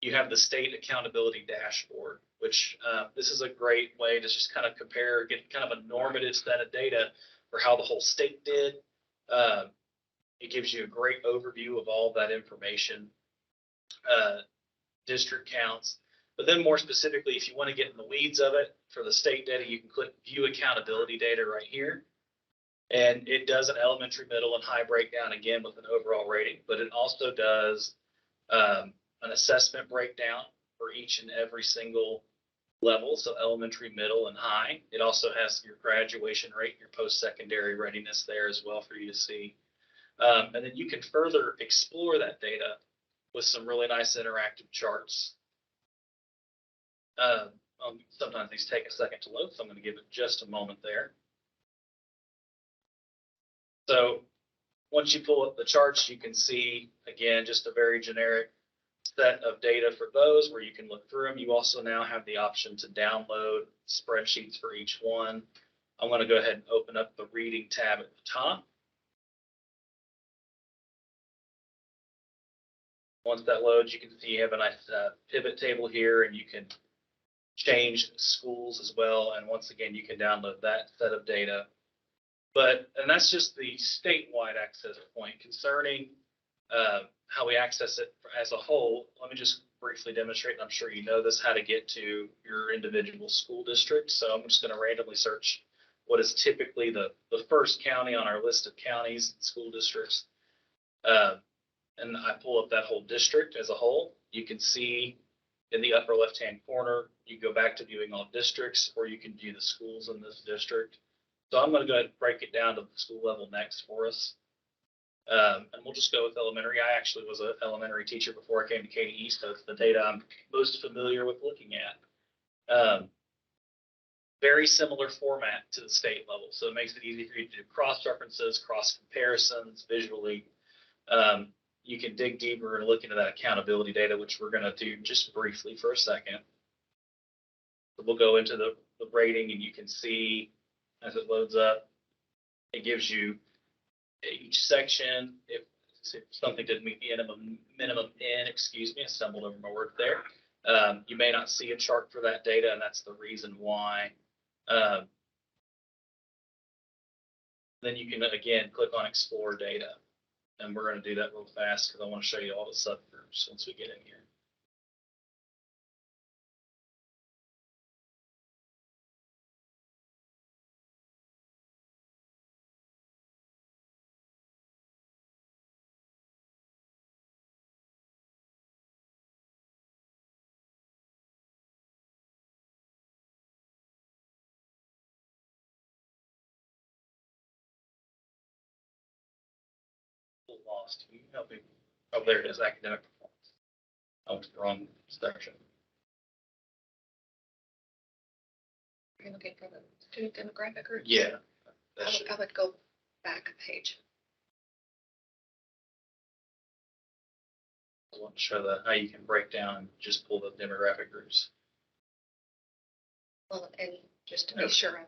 you have the State Accountability Dashboard, which this is a great way to just kind of compare, get kind of a normative set of data for how the whole state did. It gives you a great overview of all of that information, district counts. But then more specifically, if you want to get in the weeds of it for the state data, you can click View Accountability Data right here. And it does an elementary, middle, and high breakdown again with an overall rating, but it also does an assessment breakdown for each and every single level, so elementary, middle, and high. It also has your graduation rate, your post-secondary readiness there as well for you to see. And then you can further explore that data with some really nice interactive charts. sometimes these take a second to load, so I'm going to give it just a moment there. So once you pull up the charts, you can see, again, just a very generic set of data for those where you can look through them. You also now have the option to download spreadsheets for each one. I'm going to go ahead and open up the reading tab at the top. Once that loads, you can see you have a nice pivot table here, and you can change schools as well. And once again, you can download that set of data. And that's just the statewide access point. Concerning how we access it as a whole, let me just briefly demonstrate, and I'm sure you know this, how to get to your individual school district. So I'm just going to randomly search what is typically the first county on our list of counties and school districts. And I pull up that whole district as a whole. You can see in the upper left-hand corner, you go back to viewing all districts, or you can view the schools in this district. So I'm going to go ahead and break it down to the school level next for us. And we'll just go with elementary. I actually was an elementary teacher before I came to KDE, so it's the data I'm most familiar with looking at. Very similar format to the state level, so it makes it easy for you to do cross-references, cross-comparisons visually. You can dig deeper and look into that accountability data, which we're going to do just briefly for a second. So we'll go into the rating, and you can see as it loads up, it gives you each section. If something didn't meet the minimum N, excuse me, I stumbled over my word there. You may not see a chart for that data, and that's the reason why. Then you can, again, click on Explore Data. And we're going to do that real fast because I want to show you all the subgroups once we get in here. Lost. Can you help me? Oh, there it is, academic performance. I went to the wrong section. You're looking for the student demographic groups? Yeah. I would go back a page. I want to show how you can break down and just pull the demographic groups. Well, and just to be sure I'm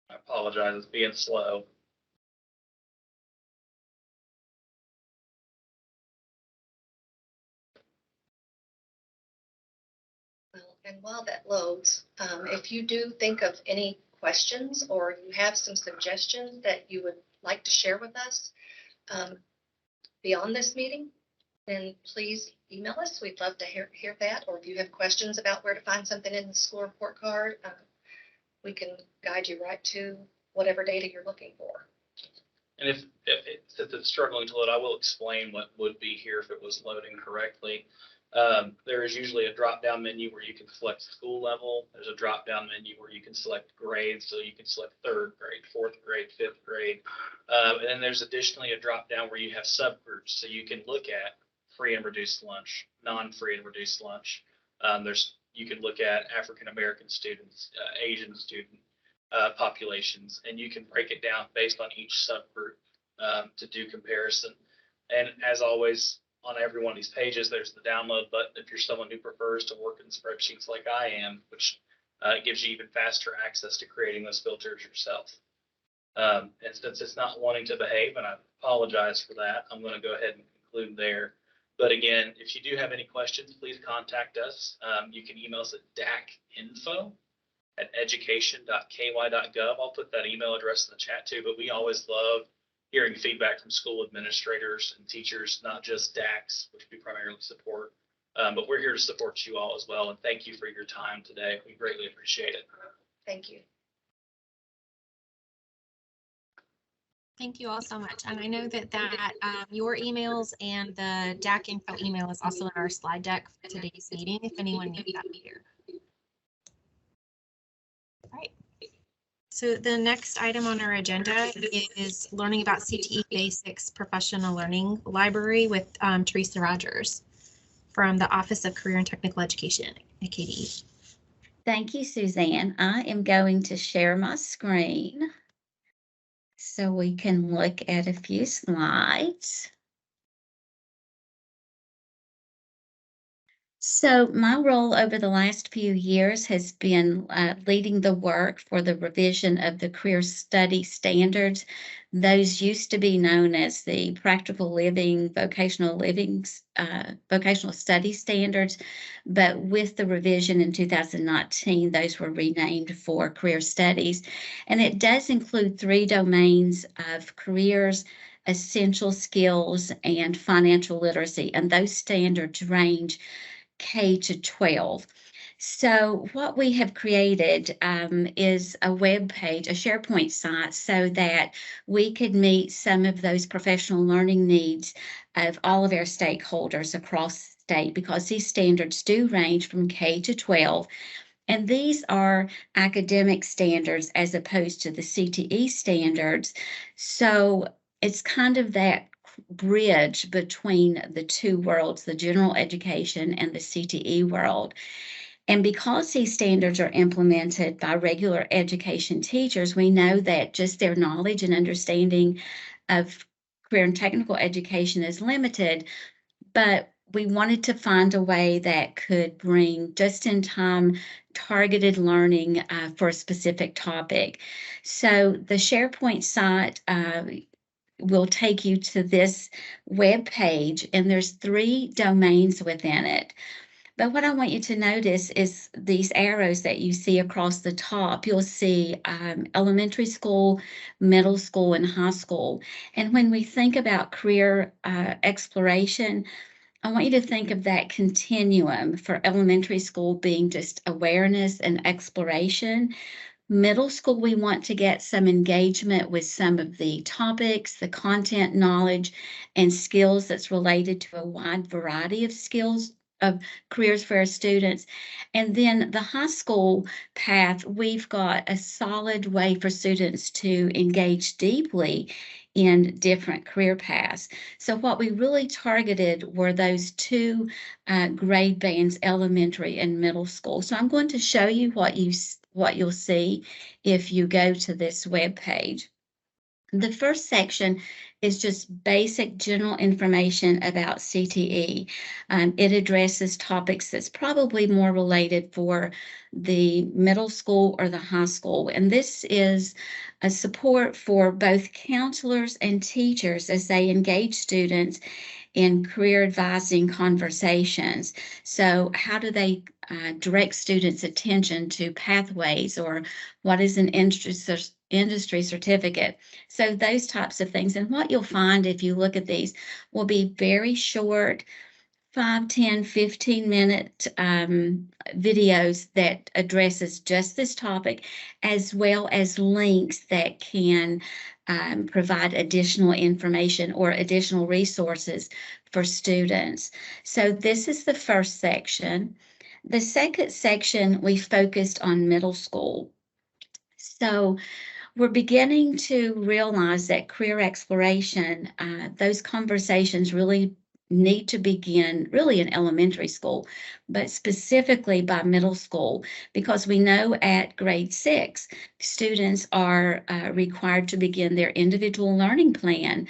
I apologize, it's being slow. And while that loads, if you do think of any questions or you have some suggestions that you would like to share with us beyond this meeting, then please email us. We'd love to hear that. Or if you have questions about where to find something in the school report card, we can guide you right to whatever data you're looking for. And since it's struggling to load, I will explain what would be here if it was loading correctly. There is usually a drop-down menu where you can select school level. There's a drop-down menu where you can select grades, so you can select 3rd grade, 4th grade, 5th grade. And then there's additionally a drop-down where you have subgroups, so you can look at free and reduced lunch, non-free and reduced lunch. You can look at African-American students, Asian student populations, and you can break it down based on each subgroup to do comparison. And as always, on every one of these pages, there's the download button if you're someone who prefers to work in spreadsheets like I am, which gives you even faster access to creating those filters yourself. And since it's not wanting to behave, and I apologize for that, I'm going to go ahead and conclude there. But again, if you do have any questions, please contact us. You can email us at dacinfo@education.ky.gov. I'll put that email address in the chat too, but we always love hearing feedback from school administrators and teachers, not just DACs, which we primarily support, but we're here to support you all as well. And thank you for your time today. We greatly appreciate it. Thank you. Thank you all so much. And I know that your emails and the DAC info email is also in our slide deck for today's meeting, if anyone needs that later. All right. So the next item on our agenda is learning about CTE Basics Professional Learning Library with Teresa Rogers from the Office of Career and Technical Education at KDE. Thank you, Suzanne. I am going to share my screen so we can look at a few slides. So my role over the last few years has been leading the work for the revision of the career study standards. Those used to be known as the practical living, vocational study standards, but with the revision in 2019, those were renamed for career studies. And it does include 3 domains of careers, essential skills, and financial literacy. And those standards range K to 12. So what we have created is a web page, a SharePoint site, so that we could meet some of those professional learning needs of all of our stakeholders across the state, because these standards do range from K to 12. And these are academic standards as opposed to the CTE standards. So it's kind of that bridge between the two worlds, the general education and the CTE world. And because these standards are implemented by regular education teachers, we know that just their knowledge and understanding of career and technical education is limited, but we wanted to find a way that could bring just-in-time targeted learning for a specific topic. So the SharePoint site will take you to this web page, and there's 3 domains within it. But what I want you to notice is these arrows that you see across the top. You'll see elementary school, middle school, and high school. And when we think about career exploration, I want you to think of that continuum for elementary school being just awareness and exploration. Middle school, we want to get some engagement with some of the topics, the content, knowledge, and skills that's related to a wide variety of skills of careers for our students. And then the high school path, we've got a solid way for students to engage deeply in different career paths. So what we really targeted were those 2 grade bands, elementary and middle school. So I'm going to show you what you'll see if you go to this web page. The first section is just basic general information about CTE. It addresses topics that's probably more related for the middle school or the high school. And this is a support for both counselors and teachers as they engage students in career advising conversations. So how do they direct students' attention to pathways, or what is an industry certificate? So those types of things. And what you'll find if you look at these will be very short, 5, 10, 15-minute videos that addresses just this topic, as well as links that can provide additional information or additional resources for students. So this is the first section. The second section, we focused on middle school. So we're beginning to realize that career exploration, those conversations really need to begin really in elementary school, but specifically by middle school, because we know at grade 6, students are required to begin their individual learning plan.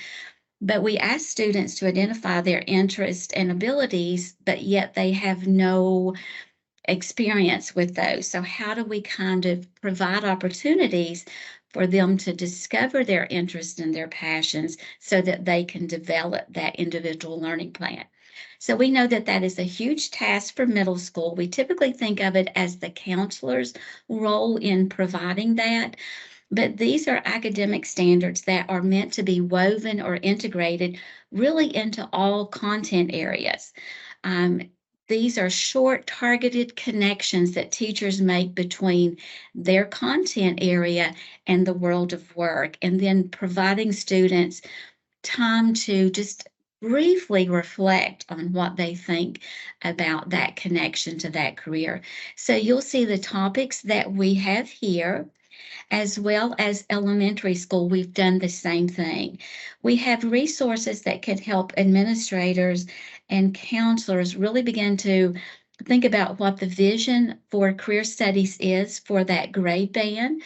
But we ask students to identify their interests and abilities, but yet they have no experience with those. So how do we kind of provide opportunities for them to discover their interests and their passions so that they can develop that individual learning plan? So we know that that is a huge task for middle school. We typically think of it as the counselor's role in providing that. But these are academic standards that are meant to be woven or integrated really into all content areas. These are short, targeted connections that teachers make between their content area and the world of work, and then providing students time to just briefly reflect on what they think about that connection to that career. So you'll see the topics that we have here. As well as elementary school, we've done the same thing. We have resources that can help administrators and counselors really begin to think about what the vision for career studies is for that grade band.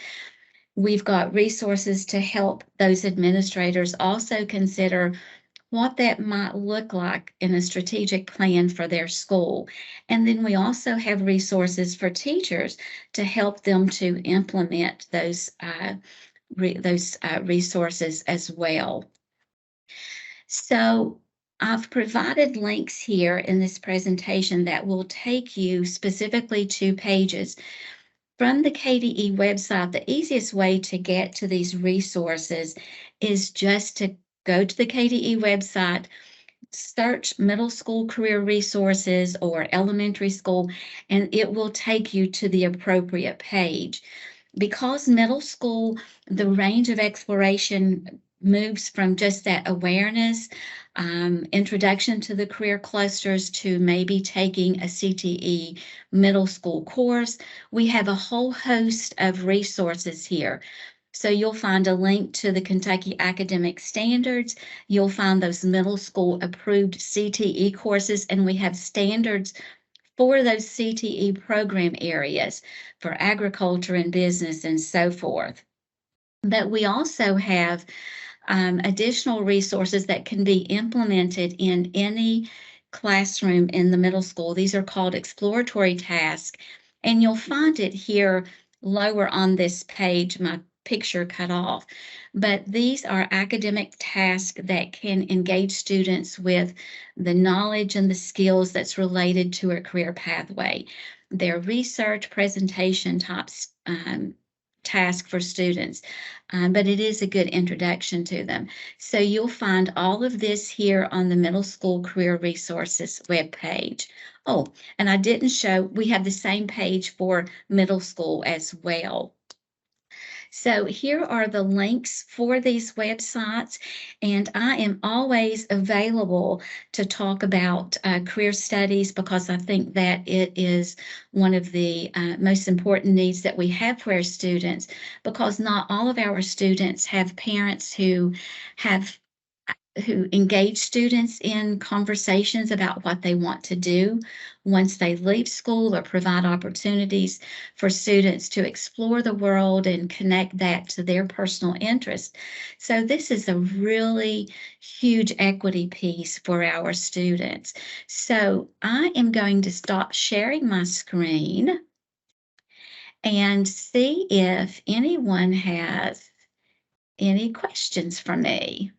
We've got resources to help those administrators also consider what that might look like in a strategic plan for their school. And then we also have resources for teachers to help them to implement those resources as well. So I've provided links here in this presentation that will take you specifically to pages from the KDE website. The easiest way to get to these resources is just to go to the KDE website, search middle school career resources or elementary school, and it will take you to the appropriate page. Because middle school, the range of exploration moves from just that awareness, introduction to the career clusters, to maybe taking a CTE middle school course. We have a whole host of resources here. So you'll find a link to the Kentucky Academic Standards. You'll find those middle school approved CTE courses, and we have standards for those CTE program areas for agriculture and business and so forth. But we also have additional resources that can be implemented in any classroom in the middle school. These are called exploratory tasks, and you'll find it here lower on this page. My picture cut off, but these are academic tasks that can engage students with the knowledge and the skills that's related to a career pathway. They're research presentation types task for students, but it is a good introduction to them. So you'll find all of this here on the Middle School Career Resources webpage. Oh, and I didn't show, we have the same page for middle school as well. So here are the links for these websites, and I am always available to talk about career studies, because I think that it is one of the most important needs that we have for our students, because not all of our students have parents who engage students in conversations about what they want to do once they leave school, or provide opportunities for students to explore the world and connect that to their personal interests. So this is a really huge equity piece for our students. So I am going to stop sharing my screen and see if anyone has any questions for me.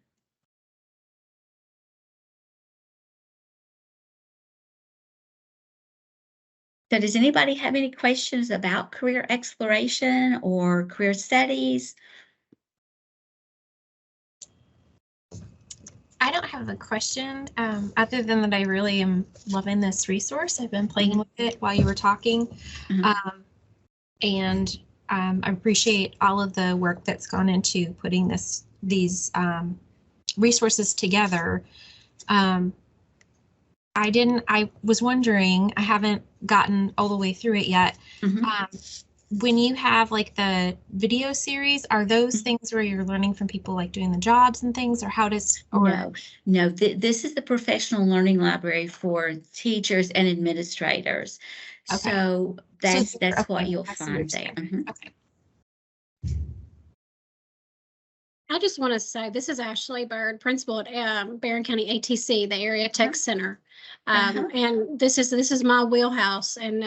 So does anybody have any questions about career exploration or career studies? I don't have a question other than that I really am loving this resource. I've been playing with it while you were talking. And I appreciate all of the work that's gone into putting these resources together. I was wondering, I haven't gotten all the way through it yet. When you have like the video series, are those things where you're learning from people like doing the jobs and things, or how does? No, this is the professional learning library for teachers and administrators. Okay. So that's what you'll find there. Okay. I just want to say, this is Ashley Bird, principal at Barron County ATC, the Area Tech Center. And this is my wheelhouse, and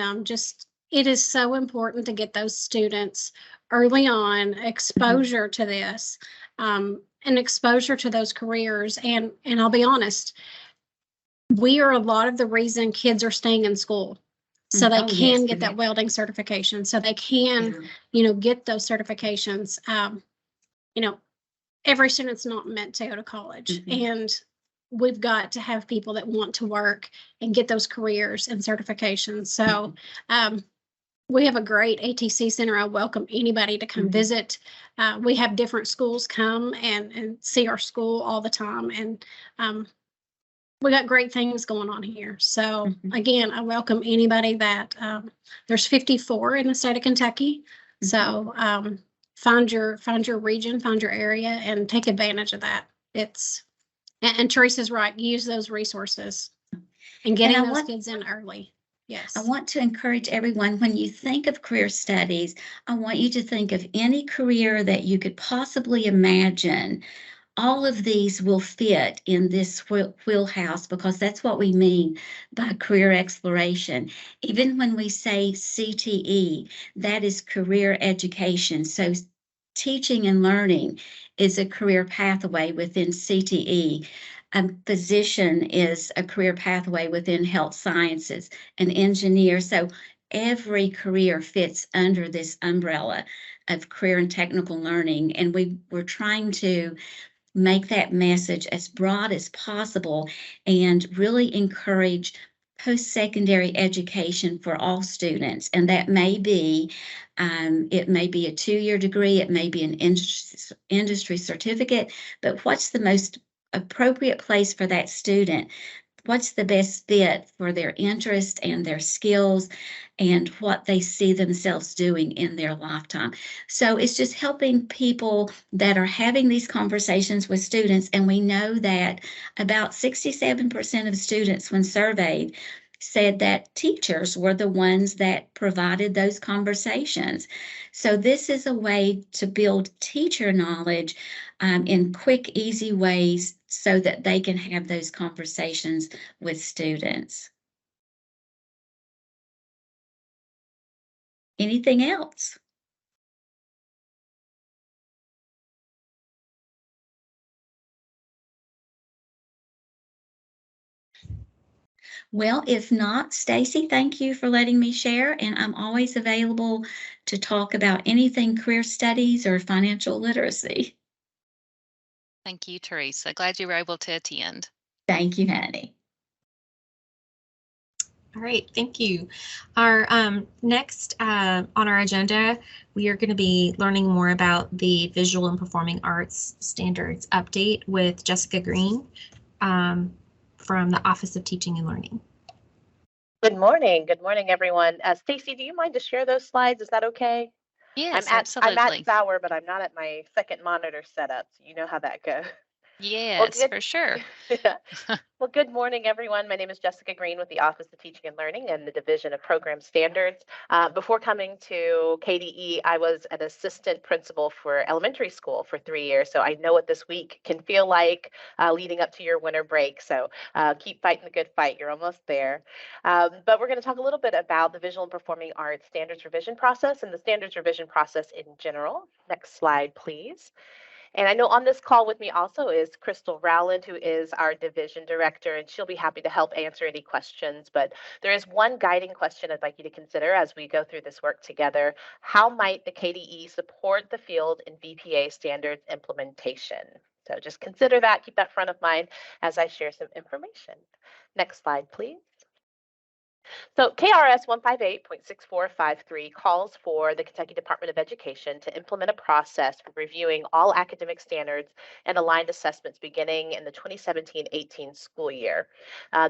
it is so important to get those students early on exposure to this, and exposure to those careers. And I'll be honest, we are a lot of the reason kids are staying in school. So they can get that welding certification, so they can, get those certifications. Every student's not meant to go to college, and we've got to have people that want to work and get those careers and certifications. So we have a great ATC center. I welcome anybody to come visit. We have different schools come and see our school all the time, and we got great things going on here. So again, I welcome anybody that there's 54 in the state of Kentucky. So find your region, find your area, and take advantage of that. And Teresa's right, use those resources and getting those kids in early. Yes. I want to encourage everyone, when you think of career studies, I want you to think of any career that you could possibly imagine. All of these will fit in this wheelhouse, because that's what we mean by career exploration. Even when we say CTE, that is career education. So teaching and learning is a career pathway within CTE. A physician is a career pathway within health sciences, an engineer. So every career fits under this umbrella of career and technical learning. And we're trying to make that message as broad as possible and really encourage post-secondary education for all students. And that may be, it may be a 2-year degree, it may be an industry certificate, but what's the most appropriate place for that student? What's the best fit for their interest and their skills and what they see themselves doing in their lifetime? So it's just helping people that are having these conversations with students. And we know that about 67% of students, when surveyed, said that teachers were the ones that provided those conversations. So this is a way to build teacher knowledge in quick, easy ways so that they can have those conversations with students. Anything else? Well, if not, Stacy, thank you for letting me share, and I'm always available to talk about anything career studies or financial literacy. Thank you, Teresa. Glad you were able to attend. Thank you, honey. All right, thank you. Our next on our agenda, we are going to be learning more about the Visual and Performing Arts Standards update with Jessica Green from the Office of Teaching and Learning. Good morning. Good morning, everyone. Stacy, do you mind to share those slides? Is that okay? Yes, I'm absolutely. at Sauer, but I'm not at my second monitor setup. So you know how that goes. Yes, for sure. Yeah. Well, good morning, everyone. My name is Jessica Green with the Office of Teaching and Learning and the Division of Program Standards. Before coming to KDE, I was an assistant principal for elementary school for 3 years. So I know what this week can feel like leading up to your winter break. So keep fighting the good fight. You're almost there. But we're going to talk a little bit about the Visual and Performing Arts Standards Revision process and the standards revision process in general. Next slide, please. And I know on this call with me also is Crystal Rowland, who is our division director, and she'll be happy to help answer any questions. But there is one guiding question I'd like you to consider as we go through this work together. How might the KDE support the field in VPA standards implementation? So just consider that, keep that front of mind as I share some information. Next slide, please. So KRS 158.6453 calls for the Kentucky Department of Education to implement a process for reviewing all academic standards and aligned assessments beginning in the 2017-18 school year.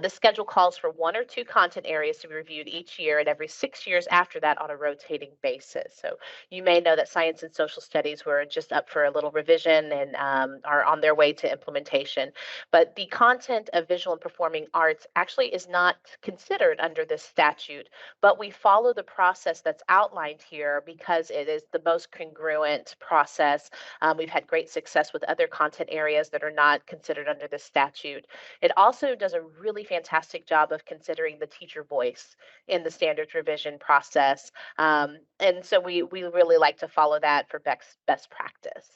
This schedule calls for 1 or 2 content areas to be reviewed each year and every 6 years after that on a rotating basis. So you may know that science and social studies were just up for a little revision and are on their way to implementation. But the content of visual and performing arts actually is not considered under this statute, but we follow the process that's outlined here because it is the most congruent process. We've had great success with other content areas that are not considered under this statute. It also does a really fantastic job of considering the teacher voice in the standards revision process. And so we really like to follow that for best practice.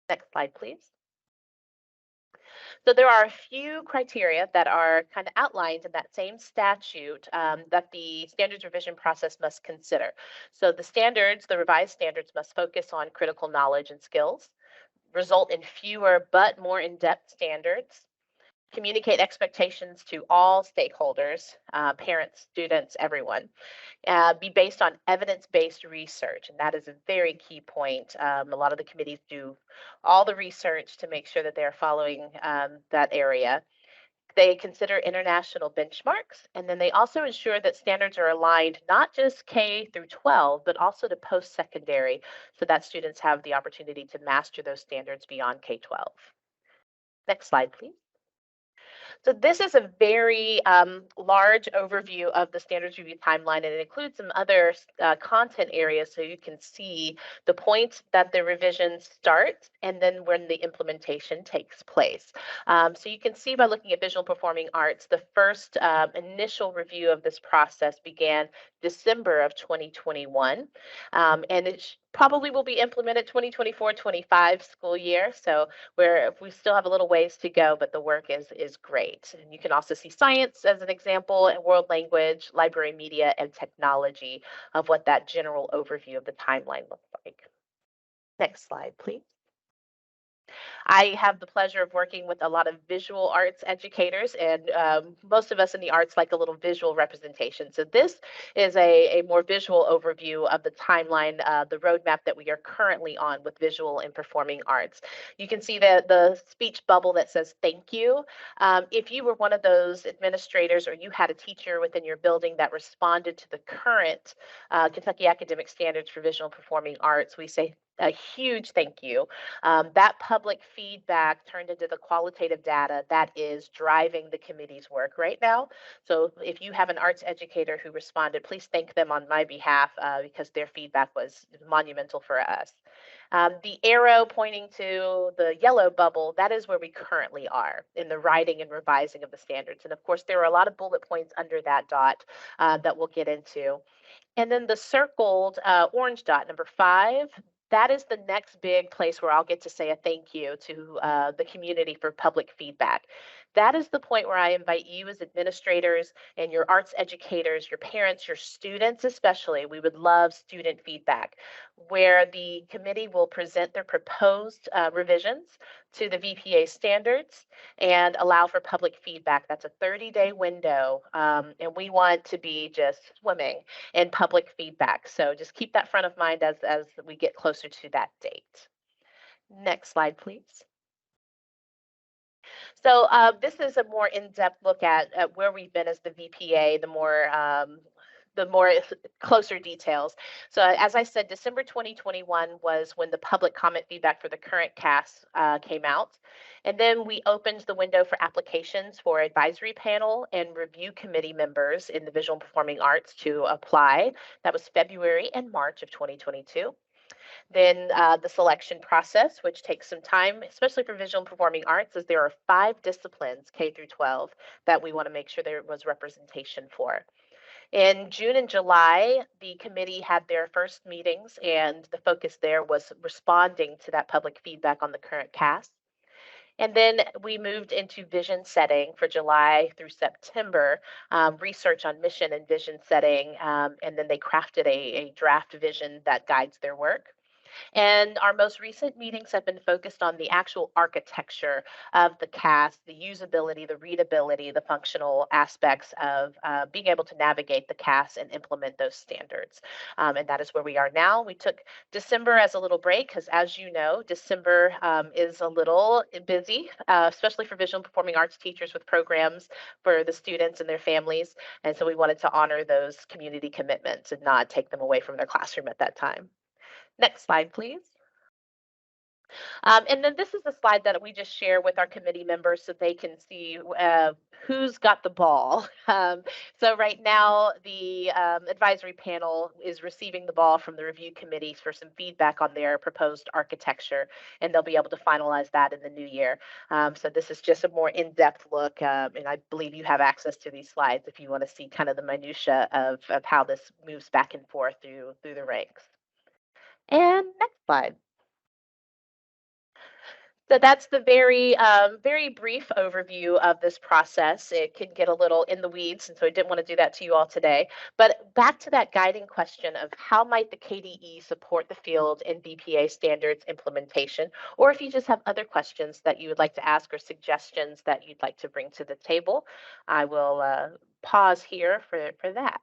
Next slide, please. So there are a few criteria that are kind of outlined in that same statute that the standards revision process must consider. So the standards, the revised standards must focus on critical knowledge and skills, result in fewer but more in-depth standards, communicate expectations to all stakeholders, parents, students, everyone, be based on evidence-based research. And that is a very key point. A lot of the committees do all the research to make sure that they're following that area. They consider international benchmarks, and then they also ensure that standards are aligned not just K through 12, but also to post-secondary, so that students have the opportunity to master those standards beyond K-12. Next slide, please. So this is a very large overview of the standards review timeline, and it includes some other content areas so you can see the point that the revisions start and then when the implementation takes place. So you can see by looking at visual performing arts, the first initial review of this process began December of 2021, and it probably will be implemented 2024-25 school year. So we still have a little ways to go, but the work is great. And you can also see science as an example, and world language, library media, and technology of what that general overview of the timeline looks like. Next slide, please. I have the pleasure of working with a lot of visual arts educators, and most of us in the arts like a little visual representation. So this is a more visual overview of the timeline, the roadmap that we are currently on with visual and performing arts. You can see the speech bubble that says thank you. If you were one of those administrators or you had a teacher within your building that responded to the current Kentucky Academic Standards for Visual and Performing Arts, we say a huge thank you. That public feedback turned into the qualitative data that is driving the committee's work right now. So if you have an arts educator who responded, please thank them on my behalf because their feedback was monumental for us. The arrow pointing to the yellow bubble, that is where we currently are in the writing and revising of the standards. And of course, there are a lot of bullet points under that dot that we'll get into. And then the circled orange dot, number 5, that is the next big place where I'll get to say a thank you to the community for public feedback. That is the point where I invite you as administrators and your arts educators, your parents, your students especially. We would love student feedback, where the committee will present their proposed revisions to the VPA standards and allow for public feedback. That's a 30-day window, and we want to be just swimming in public feedback. So just keep that front of mind as we get closer to that date. Next slide, please. So this is a more in-depth look at where we've been as the VPA, the more closer details. So as I said, December 2021 was when the public comment feedback for the current CAS came out. And then we opened the window for applications for advisory panel and review committee members in the visual and performing arts to apply. That was February and March of 2022. Then the selection process, which takes some time, especially for visual and performing arts, as there are 5 disciplines, K through 12, that we want to make sure there was representation for. In June and July, the committee had their first meetings, and the focus there was responding to that public feedback on the current CAS. And then we moved into vision setting for July through September, research on mission and vision setting, and then they crafted a draft vision that guides their work. And our most recent meetings have been focused on the actual architecture of the CAS, the usability, the readability, the functional aspects of being able to navigate the CAS and implement those standards. And that is where we are now. We took December as a little break because, as you know, December is a little busy, especially for visual and performing arts teachers with programs for the students and their families. And so we wanted to honor those community commitments and not take them away from their classroom at that time. Next slide, please. And then this is a slide that we just share with our committee members so they can see who's got the ball. So right now, the advisory panel is receiving the ball from the review committees for some feedback on their proposed architecture, and they'll be able to finalize that in the new year. So this is just a more in-depth look, and I believe you have access to these slides if you want to see kind of the minutia of how this moves back and forth through the ranks. And next slide. So that's the very, very brief overview of this process. It can get a little in the weeds, and so I didn't want to do that to you all today. But back to that guiding question of how might the KDE support the field in VPA standards implementation, or if you just have other questions that you would like to ask or suggestions that you'd like to bring to the table, I will pause here for that.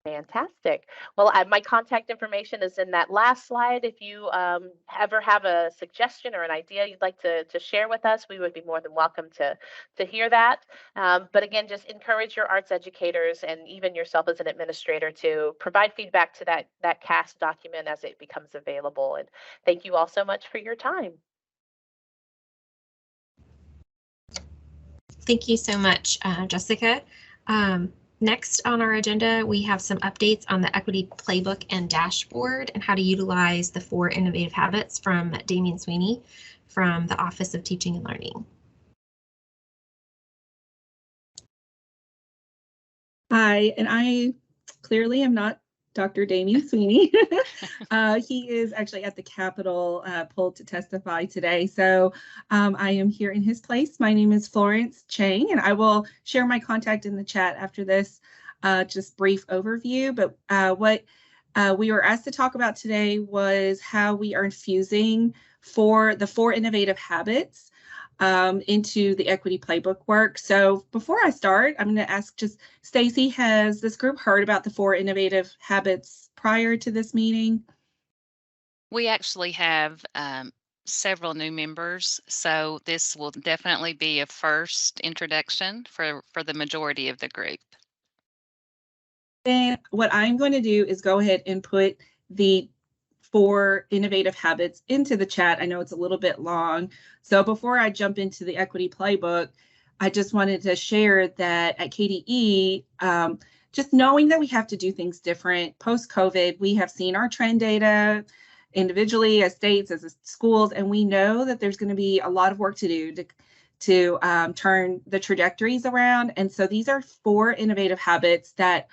Fantastic. Well, my contact information is in that last slide. If you ever have a suggestion or an idea you'd like to share with us, we would be more than welcome to hear that. But again, just encourage your arts educators and even yourself as an administrator to provide feedback to that CAS document as it becomes available. And thank you all so much for your time. Thank you so much, Jessica. Next on our agenda, we have some updates on the equity playbook and dashboard and how to utilize the 4 innovative habits from Damian Sweeney from the Office of Teaching and Learning. Hi, and I clearly am not Dr. Damian Sweeney. He is actually at the Capitol pulled to testify today. So I am here in his place. My name is Florence Chang, and I will share my contact in the chat after this just brief overview. But what we were asked to talk about today was how we are infusing the 4 innovative habits into the equity playbook work. So before I start, I'm going to ask just Stacy, has this group heard about the 4 innovative habits prior to this meeting? We actually have several new members, so this will definitely be a first introduction for the majority of the group. Then what I'm going to do is go ahead and put the 4 innovative habits into the chat. I know it's a little bit long. So before I jump into the equity playbook, I just wanted to share that at KDE, just knowing that we have to do things different post-COVID, we have seen our trend data individually as states, as schools, and we know that there's going to be a lot of work to do to turn the trajectories around. And so these are 4 innovative habits that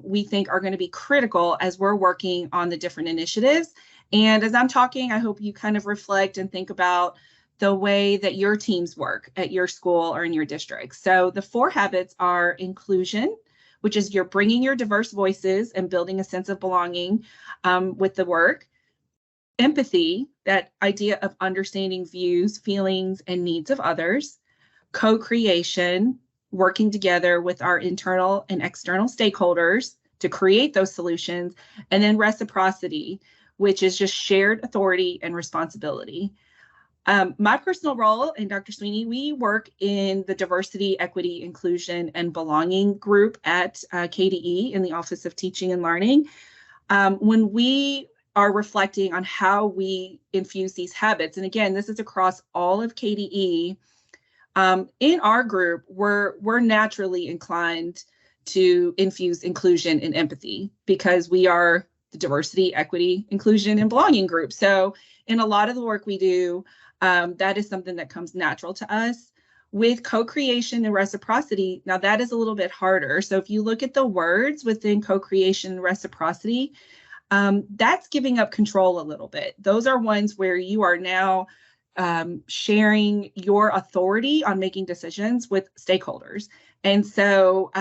we think are going to be critical as we're working on the different initiatives. And as I'm talking, I hope you kind of reflect and think about the way that your teams work at your school or in your district. So the 4 habits are inclusion, which is you're bringing your diverse voices and building a sense of belonging with the work. Empathy, that idea of understanding views, feelings, and needs of others. Co-creation, working together with our internal and external stakeholders to create those solutions. And then reciprocity, which is just shared authority and responsibility. My personal role, and Dr. Sweeney, we work in the Diversity, Equity, Inclusion, and Belonging group at KDE in the Office of Teaching and Learning. When we are reflecting on how we infuse these habits, and again, this is across all of KDE, in our group, we're naturally inclined to infuse inclusion and empathy because we are the Diversity, Equity, Inclusion, and Belonging group. So in a lot of the work we do, that is something that comes natural to us. With co-creation and reciprocity, now that is a little bit harder. So if you look at the words within co-creation and reciprocity, that's giving up control a little bit. Those are ones where you are now sharing your authority on making decisions with stakeholders. And so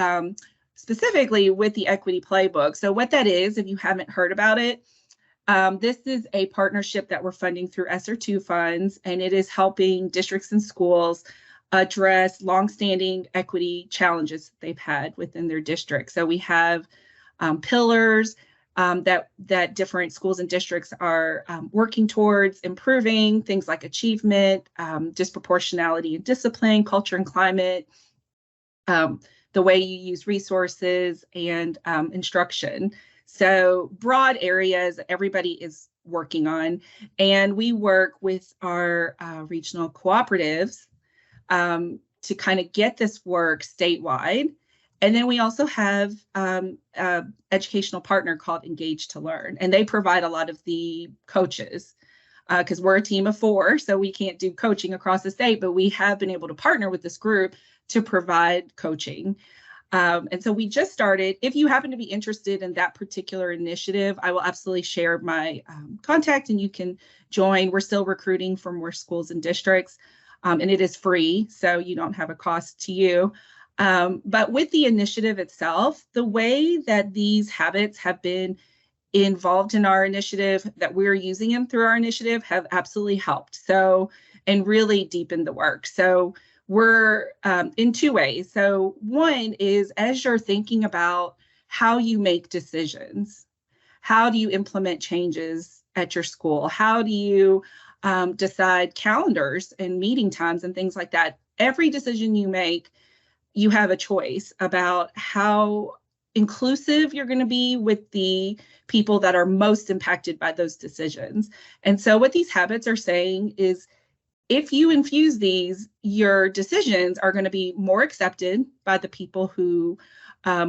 specifically with the equity playbook. So what that is, if you haven't heard about it, this is a partnership that we're funding through ESSER 2 funds, and it is helping districts and schools address longstanding equity challenges they've had within their district. So we have pillars that different schools and districts are working towards improving, things like achievement, disproportionality and discipline, culture and climate, the way you use resources, and instruction. So broad areas that everybody is working on. And we work with our regional cooperatives to kind of get this work statewide. And then we also have an educational partner called Engage to Learn, and they provide a lot of the coaches because we're a team of 4, so we can't do coaching across the state, but we have been able to partner with this group to provide coaching. And so we just started. If you happen to be interested in that particular initiative, I will absolutely share my contact and you can join. We're still recruiting for more schools and districts, and it is free, so you don't have a cost to you. But with the initiative itself, the way that these habits have been involved in our initiative, that we're using them through our initiative, have absolutely helped. So, and really deepened the work. So we're in 2 ways. So one is, as you're thinking about how you make decisions. How do you implement changes at your school? How do you decide calendars and meeting times and things like that? Every decision you make, you have a choice about how inclusive you're going to be with the people that are most impacted by those decisions. And so what these habits are saying is, if you infuse these, your decisions are going to be more accepted by the people who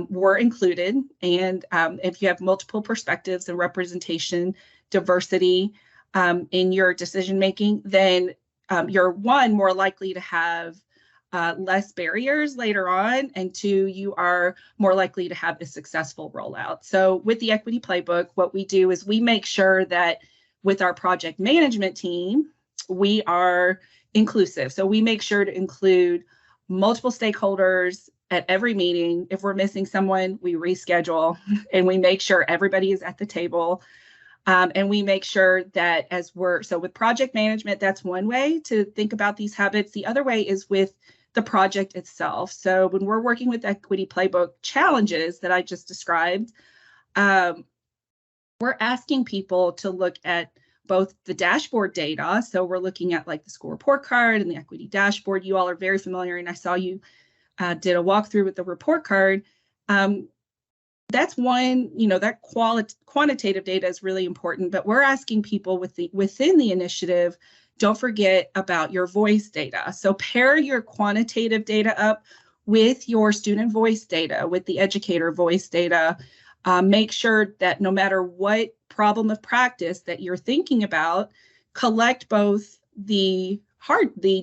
were included. And if you have multiple perspectives and representation, diversity in your decision making, then you're more likely to have less barriers later on, and 2, you are more likely to have a successful rollout. So with the Equity Playbook, what we do is we make sure that with our project management team, we are inclusive. So we make sure to include multiple stakeholders at every meeting. If we're missing someone, we reschedule and we make sure everybody is at the table. And we make sure that so with project management, that's one way to think about these habits. The other way is with the project itself. So when we're working with Equity Playbook challenges that I just described, we're asking people to look at both the dashboard data. So we're looking at like the school report card and the equity dashboard. You all are very familiar, and I saw you did a walkthrough with the report card. That's one, that quantitative data is really important, but we're asking people within the initiative, don't forget about your voice data. So pair your quantitative data up with your student voice data, with the educator voice data. Make sure that no matter what problem of practice that you're thinking about, collect both the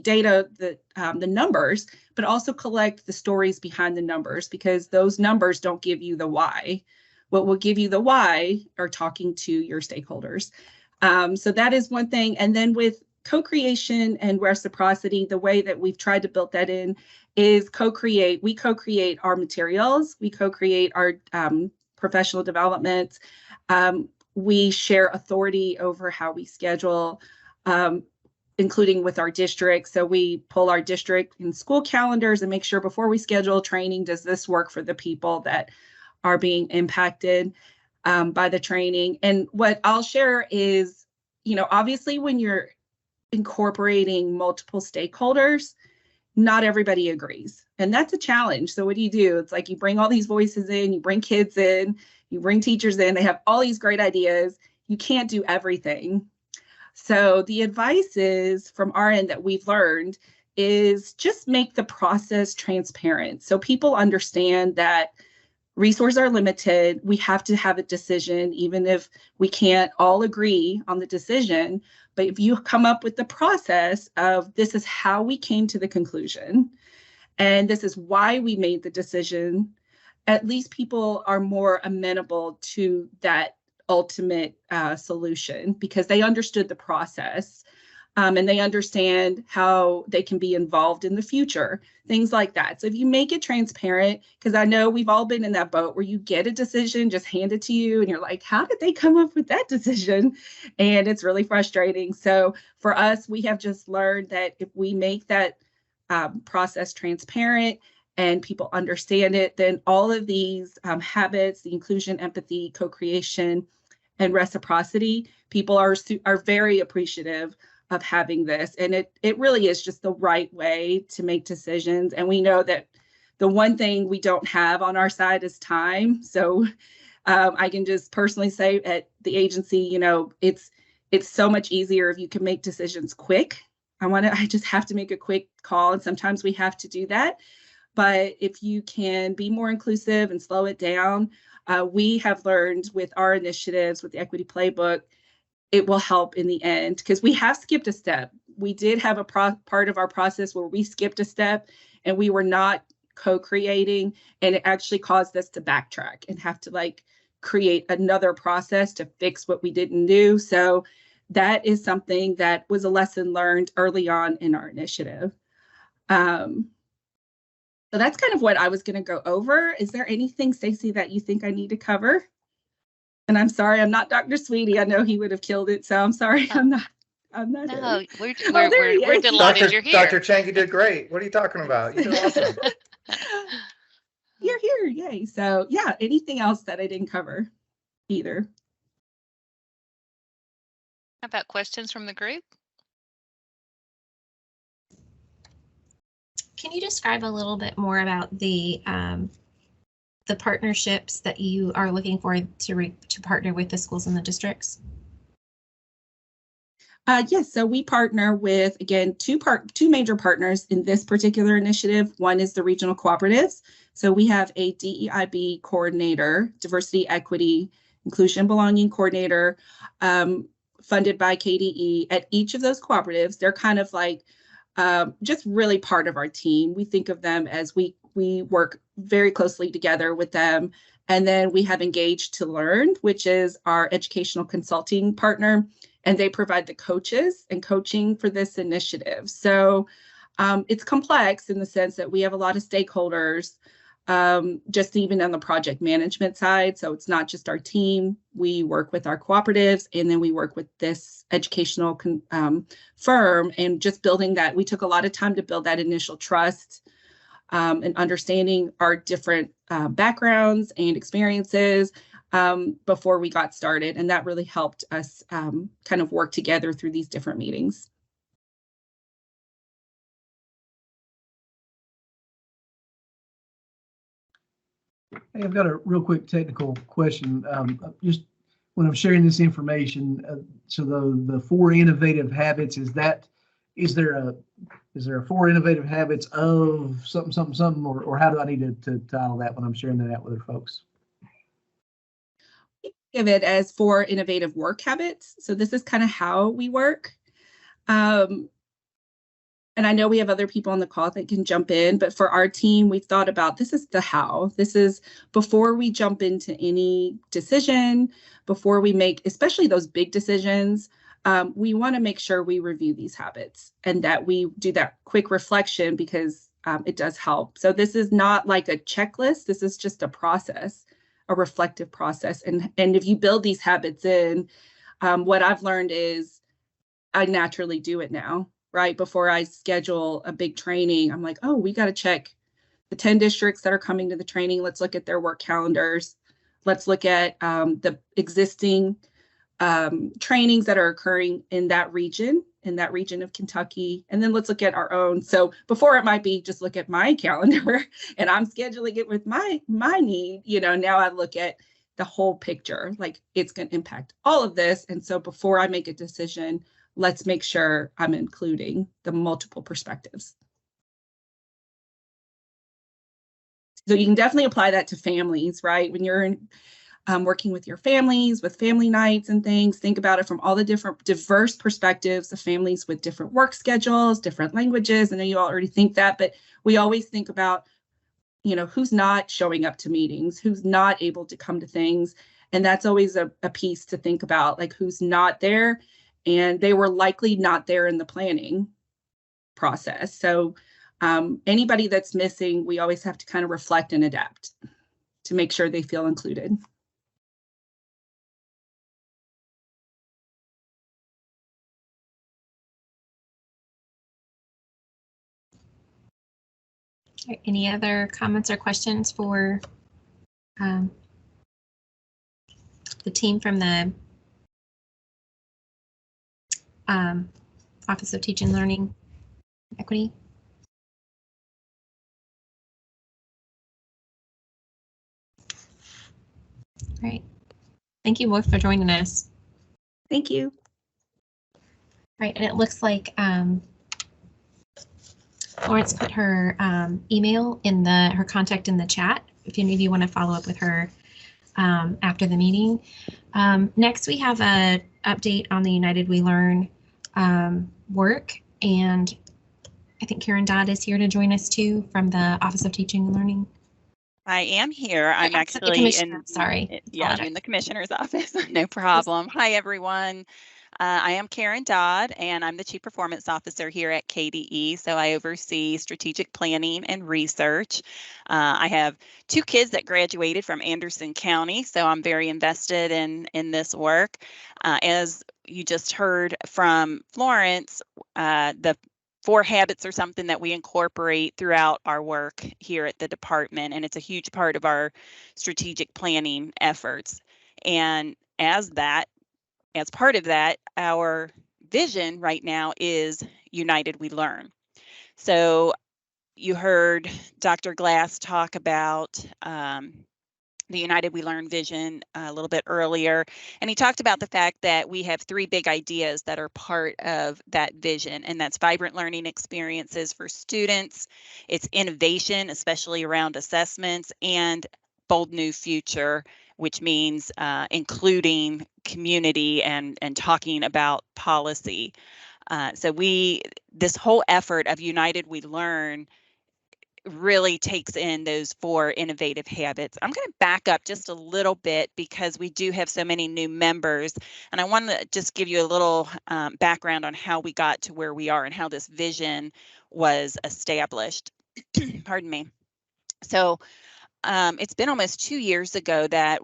data, the numbers, but also collect the stories behind the numbers, because those numbers don't give you the why. What will give you the why are talking to your stakeholders. So that is one thing. And then with co-creation and reciprocity, the way that we've tried to build that in is we co-create our materials, we co-create our professional development. We share authority over how we schedule, including with our district. So we pull our district and school calendars and make sure before we schedule training, does this work for the people that are being impacted by the training? And what I'll share is, obviously when you're incorporating multiple stakeholders, not everybody agrees. And that's a challenge. So what do? It's like you bring all these voices in, you bring kids in, you bring teachers in, they have all these great ideas. You can't do everything. So the advice is from our end that we've learned is just make the process transparent. So people understand that resources are limited. We have to have a decision, even if we can't all agree on the decision. But if you come up with the process of this is how we came to the conclusion, and this is why we made the decision, at least people are more amenable to that ultimate solution, because they understood the process and they understand how they can be involved in the future, things like that. So if you make it transparent, because I know we've all been in that boat where you get a decision just handed to you and you're like, how did they come up with that decision? And it's really frustrating. So for us, we have just learned that if we make that process transparent and people understand it, then all of these habits, the inclusion, empathy, co-creation, and reciprocity, people are very appreciative of having this. And it really is just the right way to make decisions. And we know that the one thing we don't have on our side is time. So I can just personally say at the agency, it's so much easier if you can make decisions quick. I just have to make a quick call, and sometimes we have to do that. But if you can be more inclusive and slow it down, we have learned with our initiatives, with the Equity Playbook, it will help in the end, because we have skipped a step. We did have a part of our process where we skipped a step and we were not co-creating, and it actually caused us to backtrack and have to create another process to fix what we didn't do. So that is something that was a lesson learned early on in our initiative. So that's kind of what I was going to go over. Is there anything, Stacey, that you think I need to cover? And I'm sorry, I'm not Dr. Sweetie. I know he would have killed it. So I'm sorry, I'm not. No, we're We're delighted you're here. Dr. Chang, you did great. What are you talking about? You did awesome. You're here Sure, yay. So yeah, anything else that I didn't cover either? How about questions from the group? Can you describe a little bit more about the partnerships that you are looking for to partner with the schools and the districts? Yes, so we partner with, again, two major partners in this particular initiative. One is the regional cooperatives. So we have a DEIB coordinator, diversity, equity, inclusion, belonging coordinator, funded by KDE at each of those cooperatives. They're kind of like just really part of our team. We think of them as we work very closely together with them. And then we have Engaged to Learn, which is our educational consulting partner, and they provide the coaches and coaching for this initiative. So it's complex in the sense that we have a lot of stakeholders, just even on the project management side. So it's not just our team. We work with our cooperatives, and then we work with this educational firm, and just building that. We took a lot of time to build that initial trust and understanding our different backgrounds and experiences before we got started. And that really helped us kind of work together through these different meetings. Hey, I've got a real quick technical question. Just when I'm sharing this information, so the 4 innovative habits, is there a 4 innovative habits of something, or how do I need to title that when I'm sharing that out with other folks? Give it as 4 innovative work habits. So this is kind of how we work. And I know we have other people on the call that can jump in, but for our team, we've thought about, this is the how. This is before we jump into any decision, before we make, especially those big decisions, we want to make sure we review these habits and that we do that quick reflection, because it does help. So this is not like a checklist. This is just a process, a reflective process. And if you build these habits in, what I've learned is I naturally do it now. Right before I schedule a big training, I'm like, oh, we got to check the 10 districts that are coming to the training. Let's look at their work calendars. Let's look at the existing trainings that are occurring in that region of Kentucky. And then let's look at our own. So before, it might be just look at my calendar and I'm scheduling it with my need. Now I look at the whole picture, like it's going to impact all of this. And so before I make a decision, let's make sure I'm including the multiple perspectives. So you can definitely apply that to families, right? When you're working with your families, with family nights and things, think about it from all the different diverse perspectives of families with different work schedules, different languages. I know you all already think that, but we always think about, who's not showing up to meetings, who's not able to come to things. And that's always a piece to think about, like who's not there. And they were likely not there in the planning process. So anybody that's missing, we always have to kind of reflect and adapt to make sure they feel included. Any other comments or questions for the team from the Office of Teaching, Learning, Equity? Great. Thank you both for joining us. Thank you. Right, and it looks like Florence put her email in her contact in the chat if any of you want to follow up with her after the meeting. Next, we have an update on the United We Learn work, and I think Karen Dodd is here to join us too from the Office of Teaching and Learning. I am here. I'm actually in the commissioner's office. No problem. Hi, everyone. I am Karen Dodd, and I'm the Chief Performance Officer here at KDE. So I oversee strategic planning and research. I have 2 kids that graduated from Anderson County, so I'm very invested in this work. As you just heard from Florence, the 4 habits are something that we incorporate throughout our work here at the department, and it's a huge part of our strategic planning efforts. And as part of that, our vision right now is United We Learn. So you heard Dr. Glass talk about the United We Learn vision a little bit earlier, and he talked about the fact that we have 3 big ideas that are part of that vision, and that's vibrant learning experiences for students, it's innovation, especially around assessments, and bold new future, which means including community and talking about policy. So this whole effort of United We Learn really takes in those 4 innovative habits. I'm going to back up just a little bit because we do have so many new members, and I want to just give you a little background on how we got to where we are and how this vision was established. Pardon me. So it's been almost 2 years ago that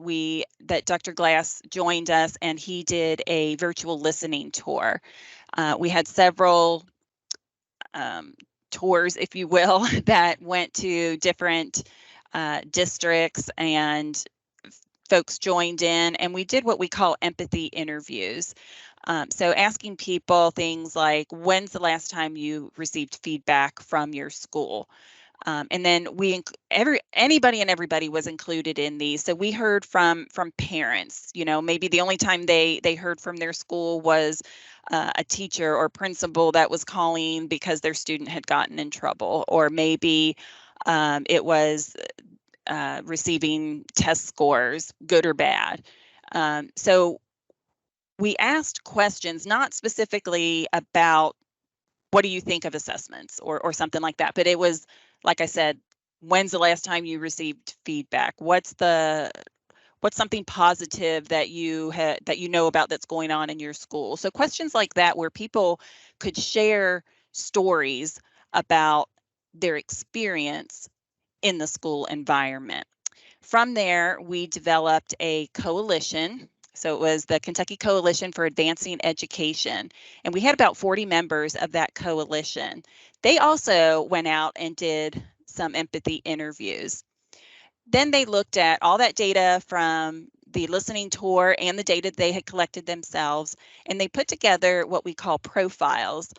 Dr. Glass joined us, and he did a virtual listening tour. We had several tours, if you will, that went to different districts, and folks joined in, and we did what we call empathy interviews. So asking people things like, when's the last time you received feedback from your school? And then anybody and everybody was included in these. So we heard from parents, maybe the only time they heard from their school was a teacher or principal that was calling because their student had gotten in trouble, or maybe it was receiving test scores, good or bad. So we asked questions, not specifically about what do you think of assessments or something like that, but it was, like I said, when's the last time you received feedback? What's something positive that you know about that's going on in your school? So questions like that, where people could share stories about their experience in the school environment. From there, we developed a coalition. So it was the Kentucky Coalition for Advancing Education, and we had about 40 members of that coalition. They also went out and did some empathy interviews. Then they looked at all that data from the listening tour and the data they had collected themselves, and they put together what we call profiles.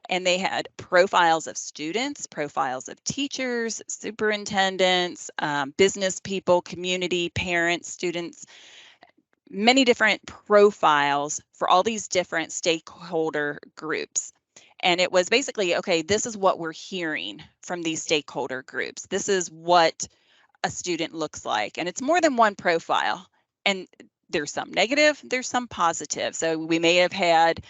And they had profiles of students, profiles of teachers, superintendents, business people, community, parents, students, many different profiles for all these different stakeholder groups. And it was basically, okay, this is what we're hearing from these stakeholder groups. This is what a student looks like. And it's more than one profile. And there's some negative, there's some positive. So we may have had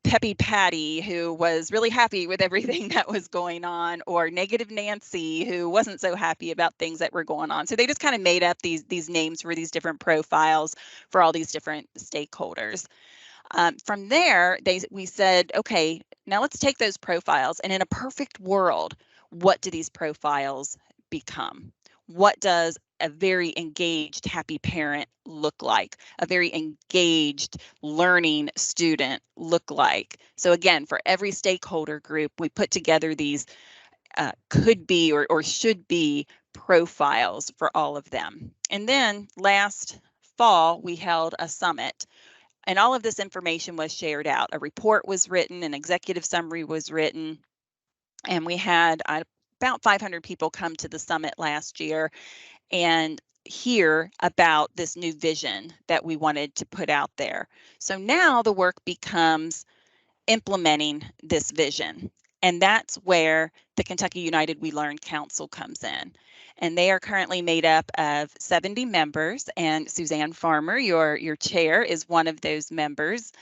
Peppy Patty, who was really happy with everything that was going on, or Negative Nancy, who wasn't so happy about things that were going on. So they just kind of made up these names for these different profiles for all these different stakeholders. From there, we said, okay, now let's take those profiles, and in a perfect world, what do these profiles become? What does a very engaged, happy parent look like? A very engaged, learning student look like? So again, for every stakeholder group, we put together these could be or should be profiles for all of them. And then last fall, we held a summit. And all of this information was shared out. A report was written, an executive summary was written, and we had about 500 people come to the summit last year and hear about this new vision that we wanted to put out there. So now the work becomes implementing this vision. And that's where the Kentucky United We Learn Council comes in. And they are currently made up of 70 members, and Suzanne Farmer, your chair, is one of those members.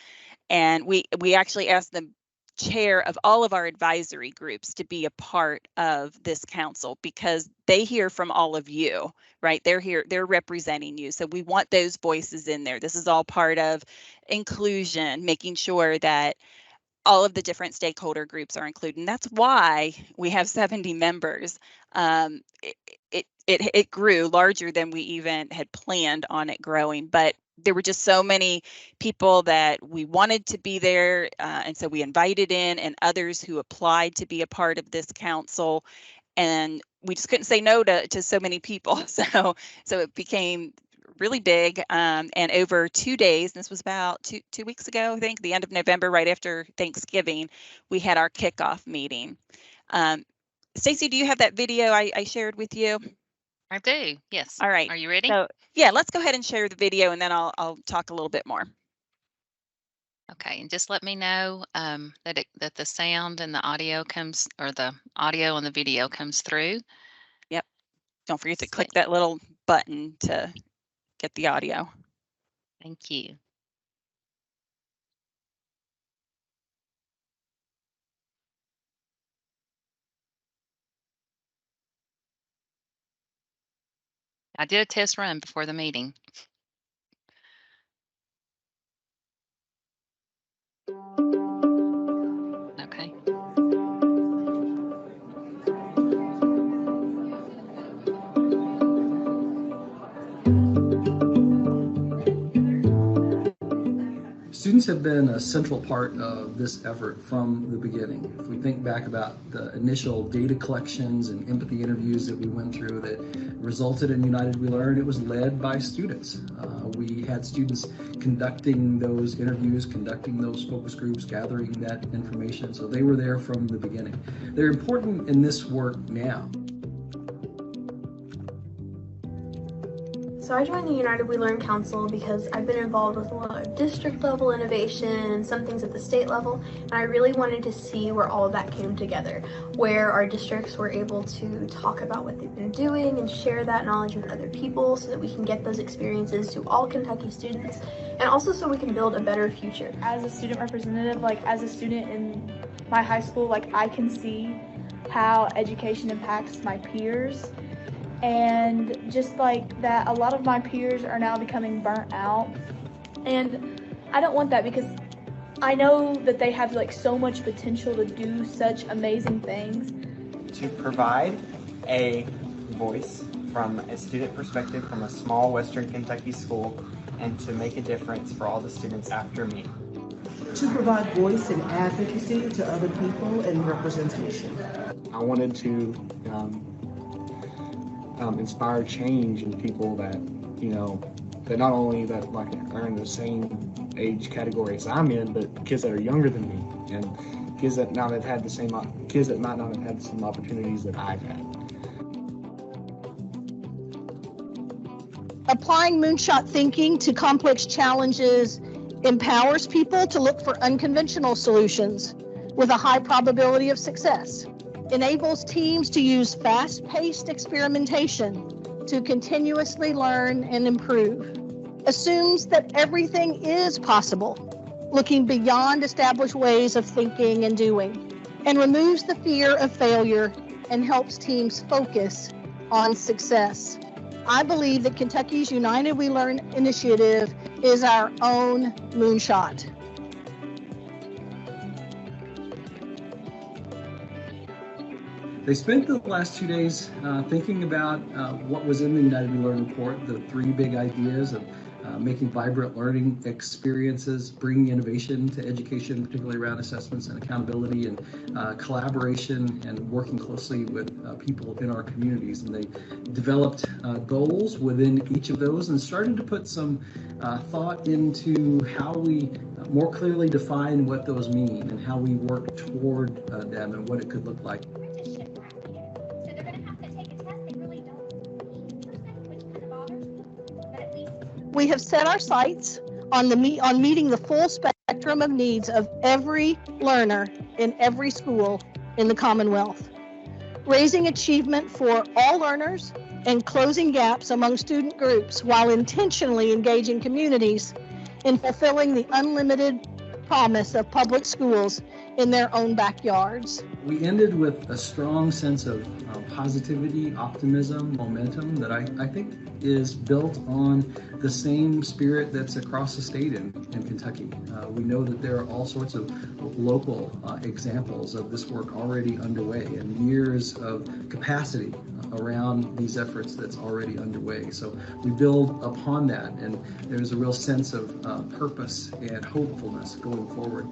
And we actually asked the chair of all of our advisory groups to be a part of this council because they hear from all of you, right? They're representing you. So we want those voices in there. This is all part of inclusion, making sure that all of the different stakeholder groups are included. And that's why we have 70 members. It it grew larger than we even had planned on it growing. But there were just so many people that we wanted to be there. And so we invited in, and others who applied to be a part of this council. And we just couldn't say no to so many people. So it became really big. And over 2 days, this was about two weeks ago, I think, the end of November, right after Thanksgiving, we had our kickoff meeting. Stacy, do you have that video I shared with you? I do, yes. All right. Are you ready? So yeah, let's go ahead and share the video, and then I'll talk a little bit more. Okay, and just let me know that the sound and the audio comes, or the audio and the video comes through. Yep. Don't forget to click that little button to get the audio. Thank you. I did a test run before the meeting. Okay. Students have been a central part of this effort from the beginning. If we think back about the initial data collections and empathy interviews that we went through that resulted in United We Learn, it was led by students. We had students conducting those interviews, conducting those focus groups, gathering that information, so they were there from the beginning. They're important in this work now. So I joined the United We Learn Council because I've been involved with a lot of district level innovation and some things at the state level, and I really wanted to see where all of that came together, where our districts were able to talk about what they've been doing and share that knowledge with other people so that we can get those experiences to all Kentucky students, and also so we can build a better future. As a student representative, like as a student in my high school, like I can see how education impacts my peers. And just like that, a lot of my peers are now becoming burnt out, and I don't want that because I know that they have like so much potential to do such amazing things. To provide a voice from a student perspective from a small Western Kentucky school, and to make a difference for all the students after me. To provide voice and advocacy to other people and representation. I wanted to inspire change in people that, that not only that like are in the same age category as I'm in, but kids that are younger than me, and kids that might not have had the same opportunities that I've had. Applying moonshot thinking to complex challenges empowers people to look for unconventional solutions with a high probability of success. Enables teams to use fast-paced experimentation to continuously learn and improve. Assumes that everything is possible, looking beyond established ways of thinking and doing, and removes the fear of failure and helps teams focus on success. I believe that Kentucky's United We Learn initiative is our own moonshot. They spent the last 2 days thinking about what was in the United We Learn report, the 3 big ideas of making vibrant learning experiences, bringing innovation to education, particularly around assessments and accountability, and collaboration, and working closely with people in our communities. And they developed goals within each of those and started to put some thought into how we more clearly define what those mean and how we work toward them and what it could look like. We have set our sights on meeting the full spectrum of needs of every learner in every school in the Commonwealth, raising achievement for all learners and closing gaps among student groups while intentionally engaging communities in fulfilling the unlimited promise of public schools in their own backyards. We ended with a strong sense of positivity, optimism, momentum that I think is built on the same spirit that's across the state in Kentucky. We know that there are all sorts of local examples of this work already underway and years of capacity around these efforts that's already underway. So we build upon that, and there's a real sense of purpose and hopefulness going forward.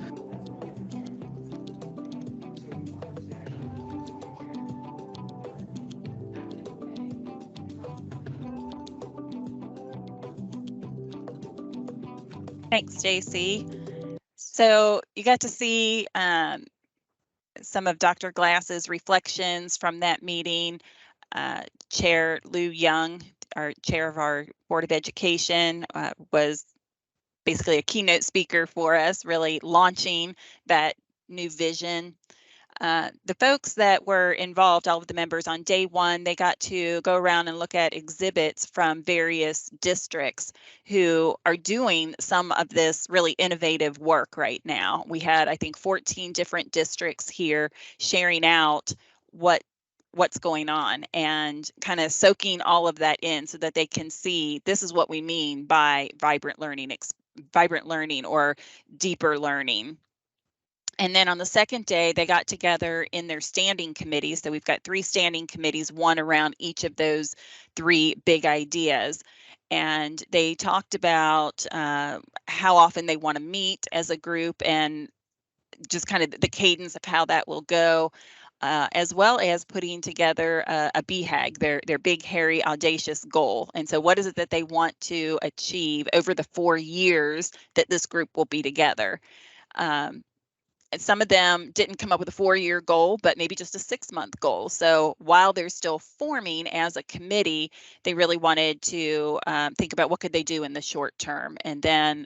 Thanks, JC. So you got to see some of Dr. Glass's reflections from that meeting. Chair Lou Young, our chair of our Board of Education, was basically a keynote speaker for us, really launching that new vision. The folks that were involved, all of the members on day one, they got to go around and look at exhibits from various districts who are doing some of this really innovative work right now. We had, I think, 14 different districts here sharing out what's going on and kind of soaking all of that in so that they can see this is what we mean by vibrant learning or deeper learning. And then on the second day, they got together in their standing committees. So we've got 3 standing committees, one around each of those 3 big ideas. And they talked about how often they want to meet as a group and just kind of the cadence of how that will go, as well as putting together a BHAG, their big, hairy, audacious goal. And so what is it that they want to achieve over the 4 years that this group will be together? And some of them didn't come up with a 4-year goal, but maybe just a 6-month goal. So while they're still forming as a committee, they really wanted to think about what could they do in the short term. And then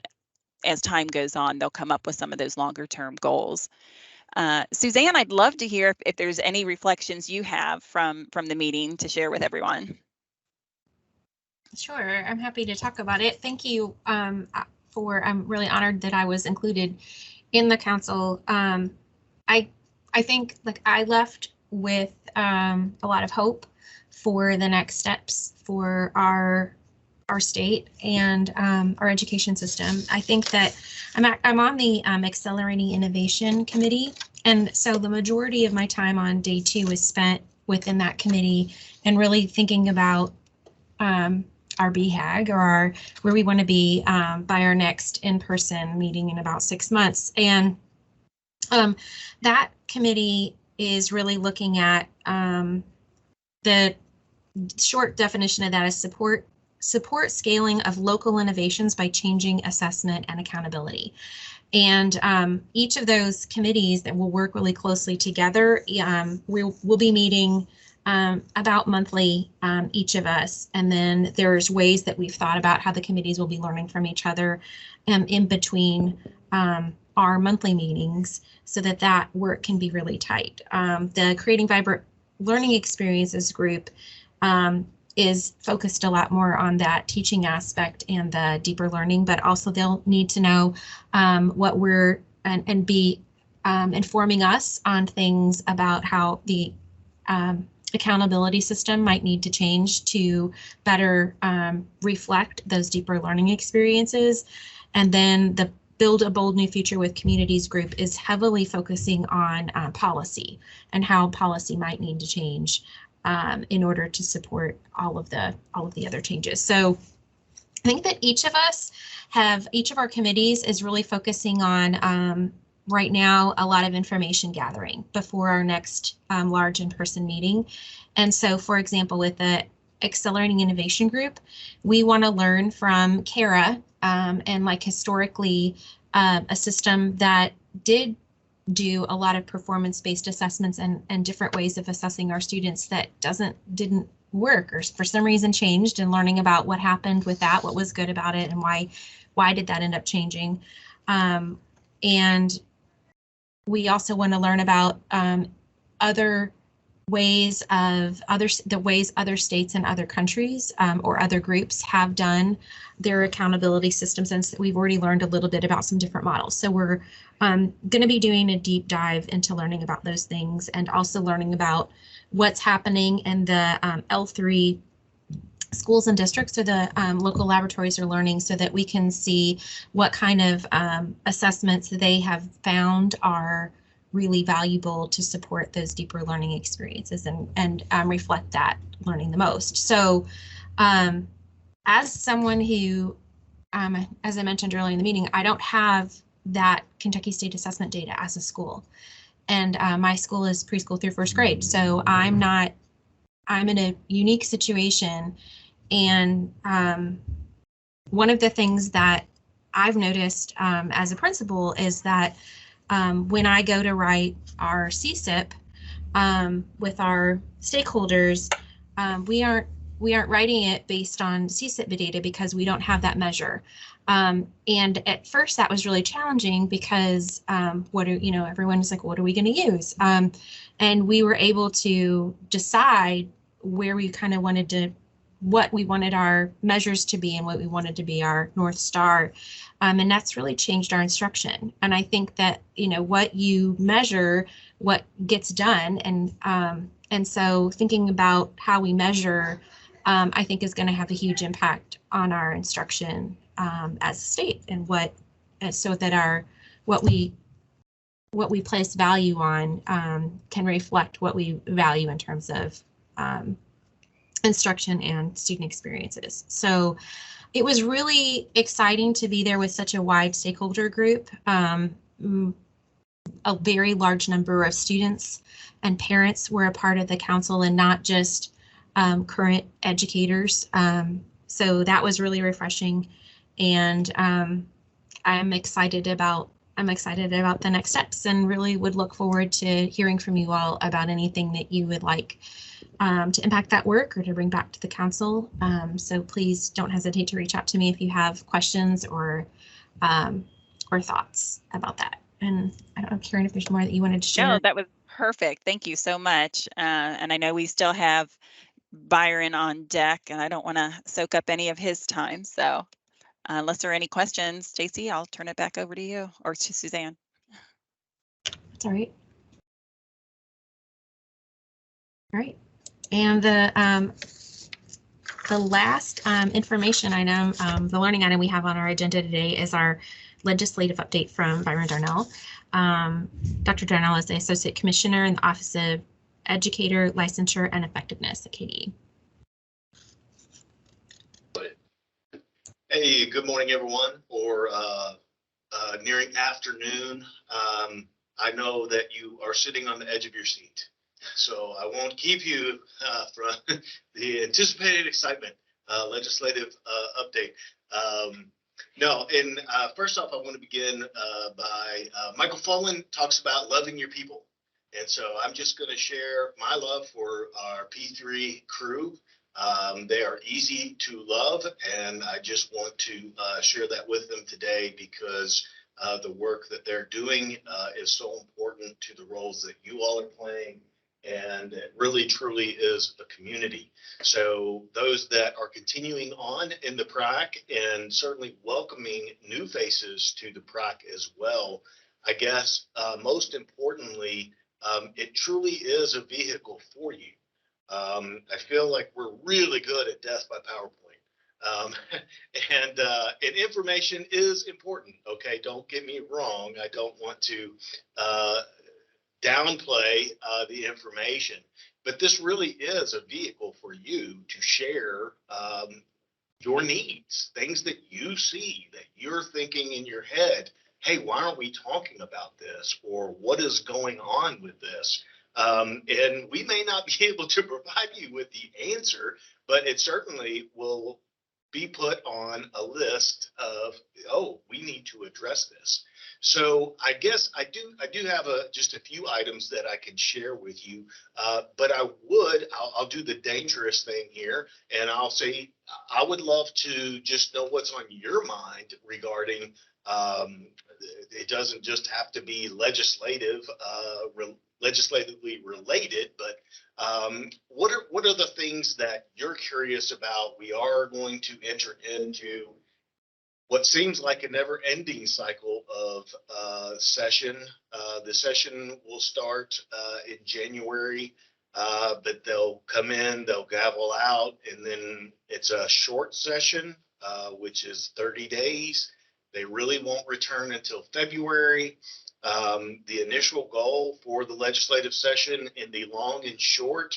as time goes on, they'll come up with some of those longer term goals. Suzanne, I'd love to hear if there's any reflections you have from the meeting to share with everyone. Sure, I'm happy to talk about it. Thank you I'm really honored that I was included in the council. I think I left with a lot of hope for the next steps for our state and our education system. I think that I'm on the Accelerating Innovation Committee, and so the majority of my time on day 2 is spent within that committee and really thinking about our BHAG or where we want to be by our next in-person meeting in about 6 months. And that committee is really looking at the short definition of that is support scaling of local innovations by changing assessment and accountability. And each of those committees that will work really closely together, we'll be meeting about monthly, each of us. And then there's ways that we've thought about how the committees will be learning from each other in between our monthly meetings so that work can be really tight. The Creating Vibrant Learning Experiences group is focused a lot more on that teaching aspect and the deeper learning, but also they'll need to know what we're and be informing us on things about how the accountability system might need to change to better reflect those deeper learning experiences. And then the Build a Bold New Future with Communities group is heavily focusing on policy and how policy might need to change in order to support all of the other changes. So I think that each of our committees is really focusing on right now a lot of information gathering before our next large in-person meeting. And so, for example, with the Accelerating Innovation Group, we want to learn from CARA and historically a system that did do a lot of performance-based assessments and different ways of assessing our students that didn't work or for some reason changed, and learning about what happened with that, what was good about it, and why did that end up changing. And we also want to learn about other the ways other states and other countries or other groups have done their accountability systems, and we've already learned a little bit about some different models. So we're going to be doing a deep dive into learning about those things, and also learning about what's happening in the L3 schools and districts, or the local laboratories are learning, so that we can see what kind of assessments they have found are really valuable to support those deeper learning experiences and reflect that learning the most. So as someone who, as I mentioned earlier in the meeting, I don't have that Kentucky State assessment data as a school. And my school is preschool through first grade. So I'm in a unique situation. And one of the things that I've noticed as a principal is that when I go to write our CSIP with our stakeholders, we aren't writing it based on CSIP data because we don't have that measure. And at first that was really challenging because everyone was like, what are we going to use? And we were able to decide where we kind of what we wanted our measures to be and what we wanted to be our North Star. And that's really changed our instruction. And I think that, what you measure, what gets done. And so thinking about how we measure, I think is going to have a huge impact on our instruction as a state, and what we place value on can reflect what we value in terms of instruction and student experiences. So it was really exciting to be there with such a wide stakeholder group, a very large number of students and parents were a part of the council, and not just current educators. So that was really refreshing, and I'm excited about the next steps, and really would look forward to hearing from you all about anything that you would like to impact that work or to bring back to the council. So please don't hesitate to reach out to me if you have questions or thoughts about that. And I don't know, Karen, if there's more that you wanted to share. No, that was perfect. Thank you so much. And I know we still have Byron on deck, and I don't want to soak up any of his time. So unless there are any questions, Stacy, I'll turn it back over to you, or to Suzanne. That's all right. All right. And the last information item, the learning item we have on our agenda today, is our legislative update from Byron Darnell. Dr. Darnell is the Associate Commissioner in the Office of Educator, Licensure, and Effectiveness at KDE. Hey, good morning, everyone, or nearing afternoon. I know that you are sitting on the edge of your seat, so I won't keep you from the anticipated excitement legislative update. First off, I want to begin by Michael Fullen talks about loving your people. And so I'm just going to share my love for our P3 crew. They are easy to love, and I just want to share that with them today, because the work that they're doing is so important to the roles that you all are playing, and it really truly is a community. So those that are continuing on in the PrAC, and certainly welcoming new faces to the PrAC as well, I guess most importantly, it truly is a vehicle for you. I feel like we're really good at death by PowerPoint. And information is important. Okay, don't get me wrong. I don't want to downplay the information, but this really is a vehicle for you to share your needs, things that you see, that you're thinking in your head. Hey, why aren't we talking about this? Or what is going on with this? And we may not be able to provide you with the answer, but it certainly will be put on a list of, oh, we need to address this. So I guess I do have just a few items that I can share with you, but I'll do the dangerous thing here, and I'll say I would love to just know what's on your mind regarding it doesn't just have to be legislatively related, but what are the things that you're curious about? We are going to enter into what seems like a never-ending cycle of session. The session will start in January, but they'll come in, they'll gavel out, and then it's a short session, which is 30 days. They really won't return until February. The initial goal for the legislative session in the long and short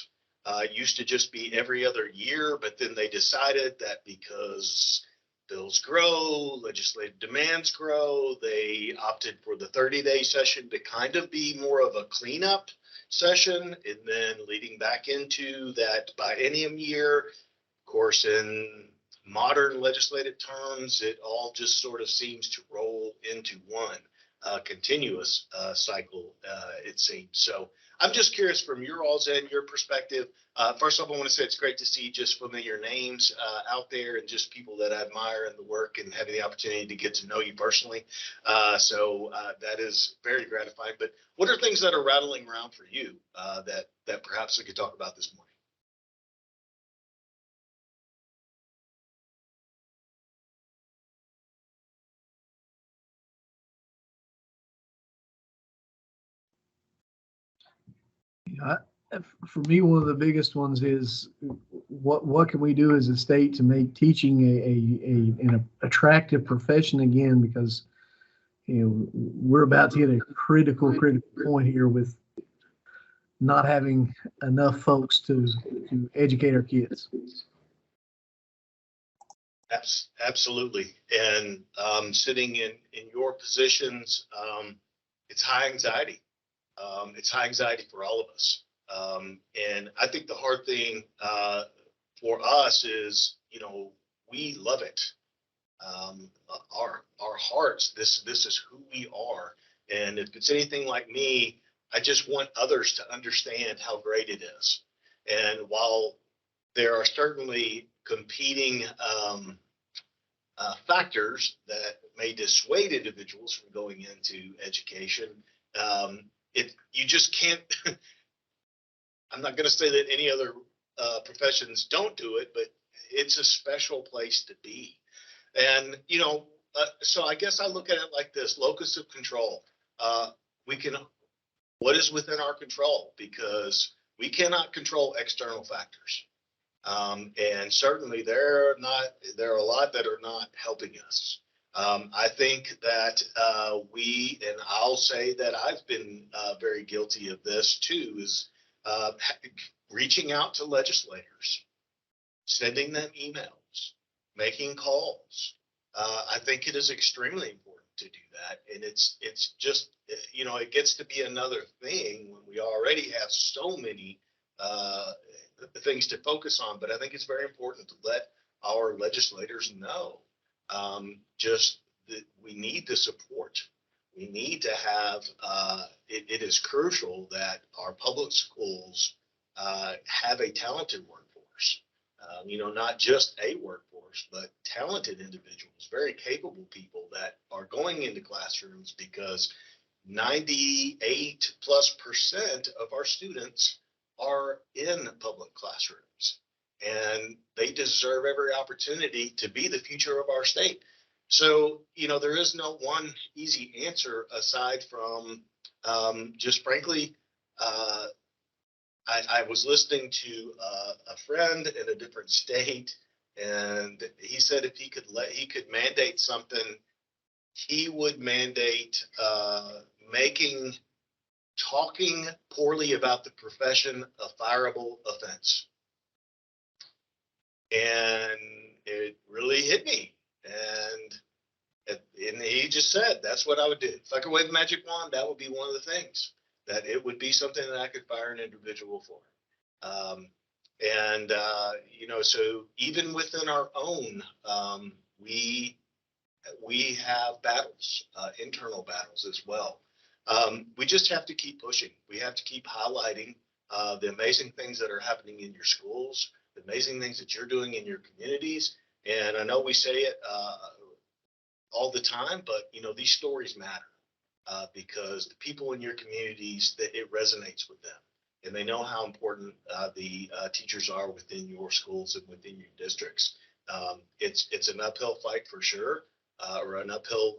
used to just be every other year, but then they decided that because bills grow, legislative demands grow, they opted for the 30-day session to kind of be more of a cleanup session, and then leading back into that biennium year. Of course, in modern legislative terms, it all just sort of seems to roll into one continuous cycle, it seems. So I'm just curious from your all's end, your perspective. First off, I want to say it's great to see just familiar names out there and just people that I admire in the work and having the opportunity to get to know you personally. So that is very gratifying. But what are things that are rattling around for you that perhaps we could talk about this morning? For me, one of the biggest ones is what can we do as a state to make teaching an attractive profession again? Because we're about to hit a critical point here with not having enough folks to educate our kids. Absolutely. And sitting in your positions, it's high anxiety. It's high anxiety for all of us. And I think the hard thing for us is, we love it. Our hearts, this is who we are. And if it's anything like me, I just want others to understand how great it is. And while there are certainly competing factors that may dissuade individuals from going into education, you just can't. I'm not going to say that any other professions don't do it, but it's a special place to be. And so I guess I look at it like this: locus of control. What is within our control, because we cannot control external factors. And certainly there are a lot that are not helping us. I think that and I'll say that I've been very guilty of this too, is reaching out to legislators, sending them emails, making calls. I think it is extremely important to do that. And it's just, it gets to be another thing when we already have so many things to focus on. But I think it's very important to let our legislators know just that we need the support. We need to have, it is crucial that our public schools have a talented workforce, not just a workforce, but talented individuals, very capable people that are going into classrooms, because 98+% of our students are in public classrooms, and they deserve every opportunity to be the future of our state. So, there is no one easy answer aside from just frankly, I was listening to a friend in a different state, and he said if he could mandate something, he would mandate talking poorly about the profession a fireable offense. And it really hit me. And he just said, that's what I would do. If I could wave a magic wand, that would be one of the things, that it would be something that I could fire an individual for. So even within our own, we have battles, internal battles as well. We just have to keep pushing. We have to keep highlighting the amazing things that are happening in your schools, the amazing things that you're doing in your communities. And I know we say it all the time, but these stories matter. because the people in your communities, that it resonates with them. And they know how important the teachers are within your schools and within your districts. It's an uphill fight for sure, or an uphill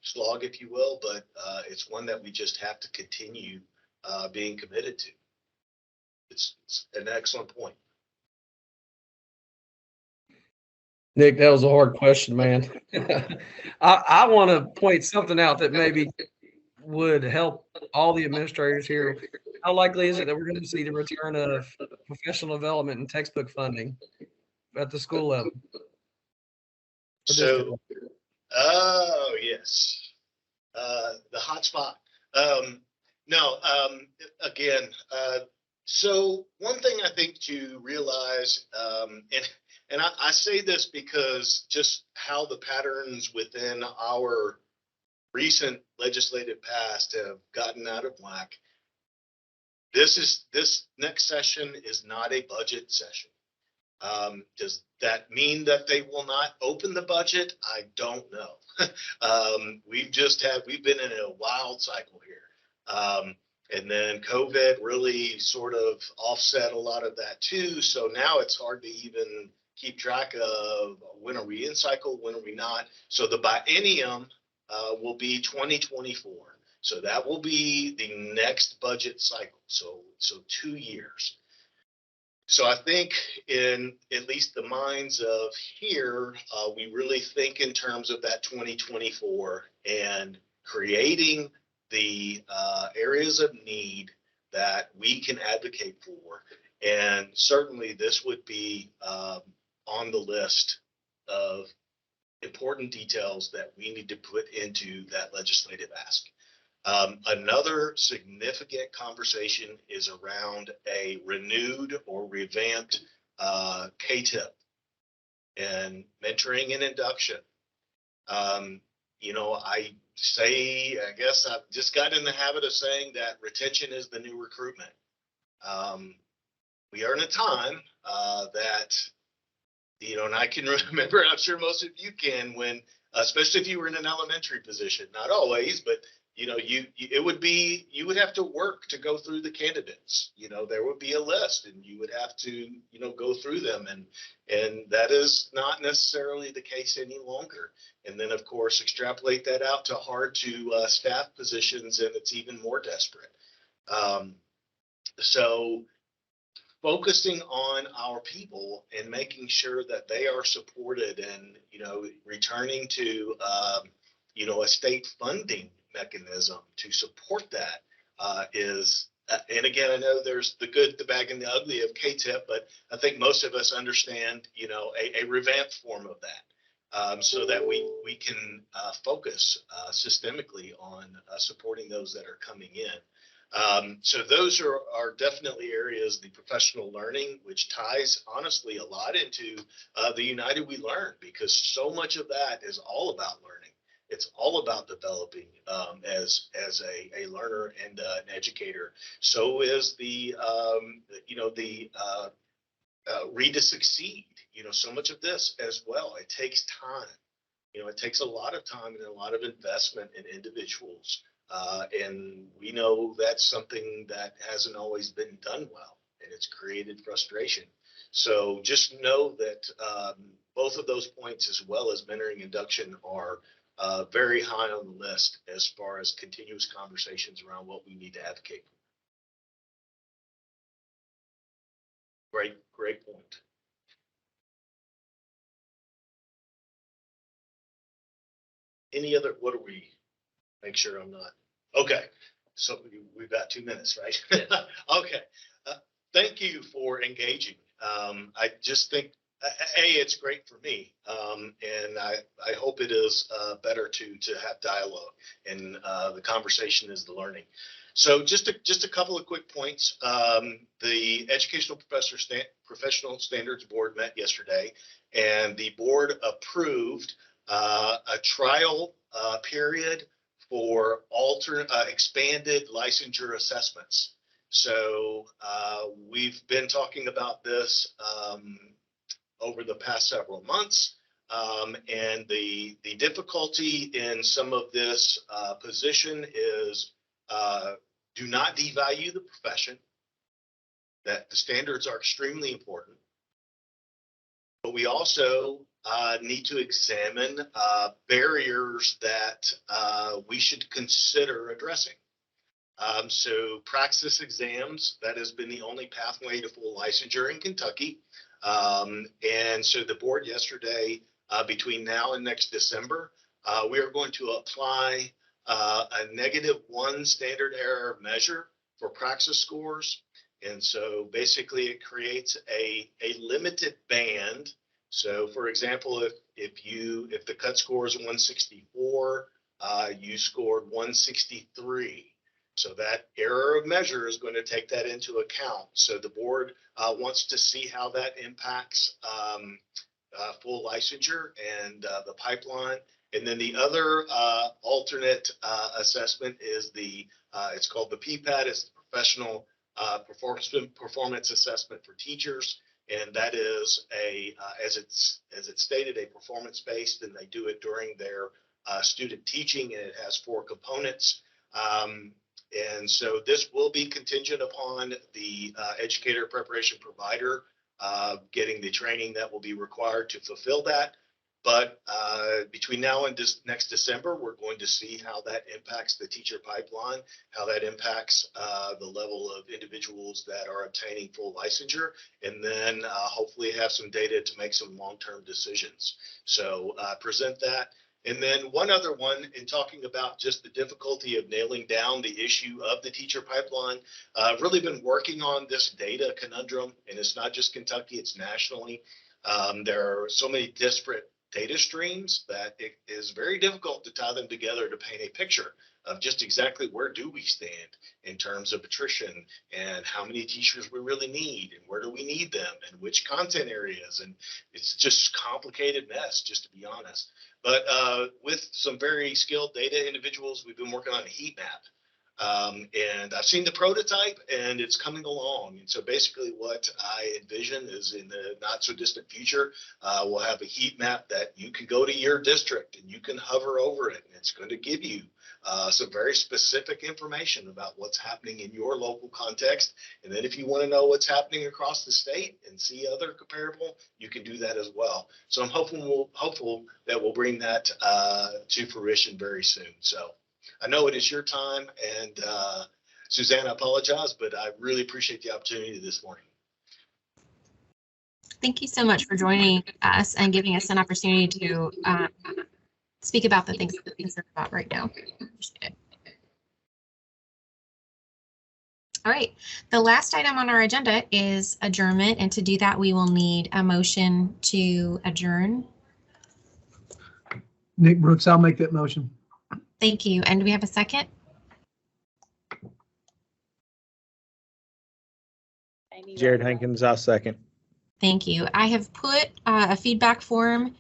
slog, if you will, but it's one that we just have to continue being committed to. It's an excellent point. Nick, that was a hard question, man. I want to point something out that maybe would help all the administrators here. How likely is it that we're going to see the return of professional development and textbook funding at the school level? So, oh yes, the hot spot. Again, so one thing I think to realize, and I say this because just how the patterns within our recent legislative past have gotten out of whack. This next session is not a budget session. Does that mean that they will not open the budget? I don't know. We've been in a wild cycle here. And then COVID really sort of offset a lot of that too. So now it's hard to even keep track of when are we in cycle, when are we not. So the biennium will be 2024. So that will be the next budget cycle. So 2 years. So I think in at least the minds of here, we really think in terms of that 2024 and creating the areas of need that we can advocate for. And certainly this would be on the list of important details that we need to put into that legislative ask. Another significant conversation is around a renewed or revamped K-TIP and mentoring and induction. I guess I've just got in the habit of saying that retention is the new recruitment. We are in a time that, and I can remember, I'm sure most of you can, when, especially if you were in an elementary position, not always, but you would have to work to go through the candidates. There would be a list and you would have to, go through them. And that is not necessarily the case any longer. And then of course, extrapolate that out to hard to staff positions, and it's even more desperate. So focusing on our people and making sure that they are supported and, returning to, a state funding mechanism to support that is, and again, I know there's the good, the bad, and the ugly of K-TIP, but I think most of us understand, a revamped form of that, so that we can focus systemically on supporting those that are coming in. So those are definitely areas, the professional learning, which ties honestly a lot into the United We Learn, because so much of that is all about learning. It's all about developing as a learner and an educator. So is the Read to Succeed. So much of this as well. It takes time. It takes a lot of time and a lot of investment in individuals. And we know that's something that hasn't always been done well, and it's created frustration. So just know that both of those points, as well as mentoring induction, are very high on the list as far as continuous conversations around what we need to advocate for. Great point. Any other, what are we, make sure I'm not, okay. So we've got 2 minutes, right? Okay. Thank you for engaging. I just think, it's great for me, and I hope it is better to have dialogue, and the conversation is the learning. So just a couple of quick points. The Educational Professional Standards Board met yesterday, and the board approved a trial period for expanded licensure assessments. So we've been talking about this over the past several months. And the difficulty in some of this position is do not devalue the profession, that the standards are extremely important. But we also need to examine barriers that we should consider addressing. So praxis exams, that has been the only pathway to full licensure in Kentucky. And so the board yesterday, between now and next December, we are going to apply a -1 standard error measure for praxis scores. And so basically it creates a limited band. So for example, if the cut score is 164, you scored 163. So that error of measure is going to take that into account. So the board wants to see how that impacts full licensure and the pipeline. And then the other alternate assessment is it's called the PPAT. It's the Professional Performance Assessment for Teachers. And that is as it's stated, a performance-based, and they do it during their student teaching, and it has 4 components. And so this will be contingent upon the educator preparation provider getting the training that will be required to fulfill that. But between now and next December, we're going to see how that impacts the teacher pipeline, how that impacts the level of individuals that are obtaining full licensure, and then hopefully have some data to make some long-term decisions. So present that. And then one other one, in talking about just the difficulty of nailing down the issue of the teacher pipeline, I've really been working on this data conundrum, and it's not just Kentucky, it's nationally. There are so many disparate data streams that it is very difficult to tie them together to paint a picture of just exactly where do we stand in terms of attrition and how many teachers we really need and where do we need them and which content areas. And it's just a complicated mess, just to be honest. But with some very skilled data individuals, we've been working on a heat map. And I've seen the prototype and it's coming along. And so basically what I envision is in the not so distant future, we'll have a heat map that you can go to your district and you can hover over it. And it's going to give you some very specific information about what's happening in your local context. And then if you want to know what's happening across the state and see other comparable, you can do that as well. So I'm hopeful that we'll bring that to fruition very soon. So I know it is your time, and Suzanne, I apologize, but I really appreciate the opportunity this morning. Thank you so much for joining us and giving us an opportunity to speak about the things that we're concerned about right now. Appreciate it. All right, the last item on our agenda is adjournment, and to do that, we will need a motion to adjourn. Nick Brooks, I'll make that motion. Thank you. And do we have a second? Jared Hankins, I'll second. Thank you. I have put a feedback form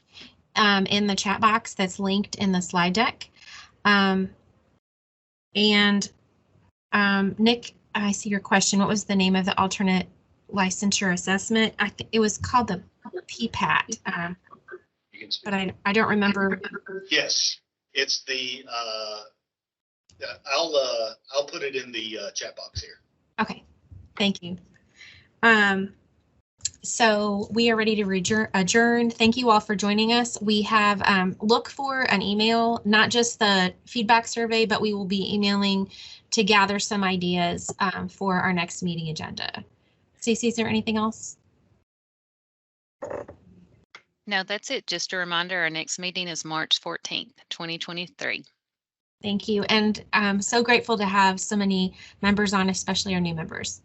in the chat box that's linked in the slide deck. Nick, I see your question. What was the name of the alternate licensure assessment? I think it was called the PPAT, but I don't remember. Yes. It's the, I'll put it in the chat box here. Okay, thank you. So we are ready to adjourn. Thank you all for joining us. We have look for an email, not just the feedback survey, but we will be emailing to gather some ideas for our next meeting agenda. Stacey, is there anything else? No, that's it. Just a reminder, our next meeting is March 14th, 2023. Thank you. And I'm so grateful to have so many members on, especially our new members.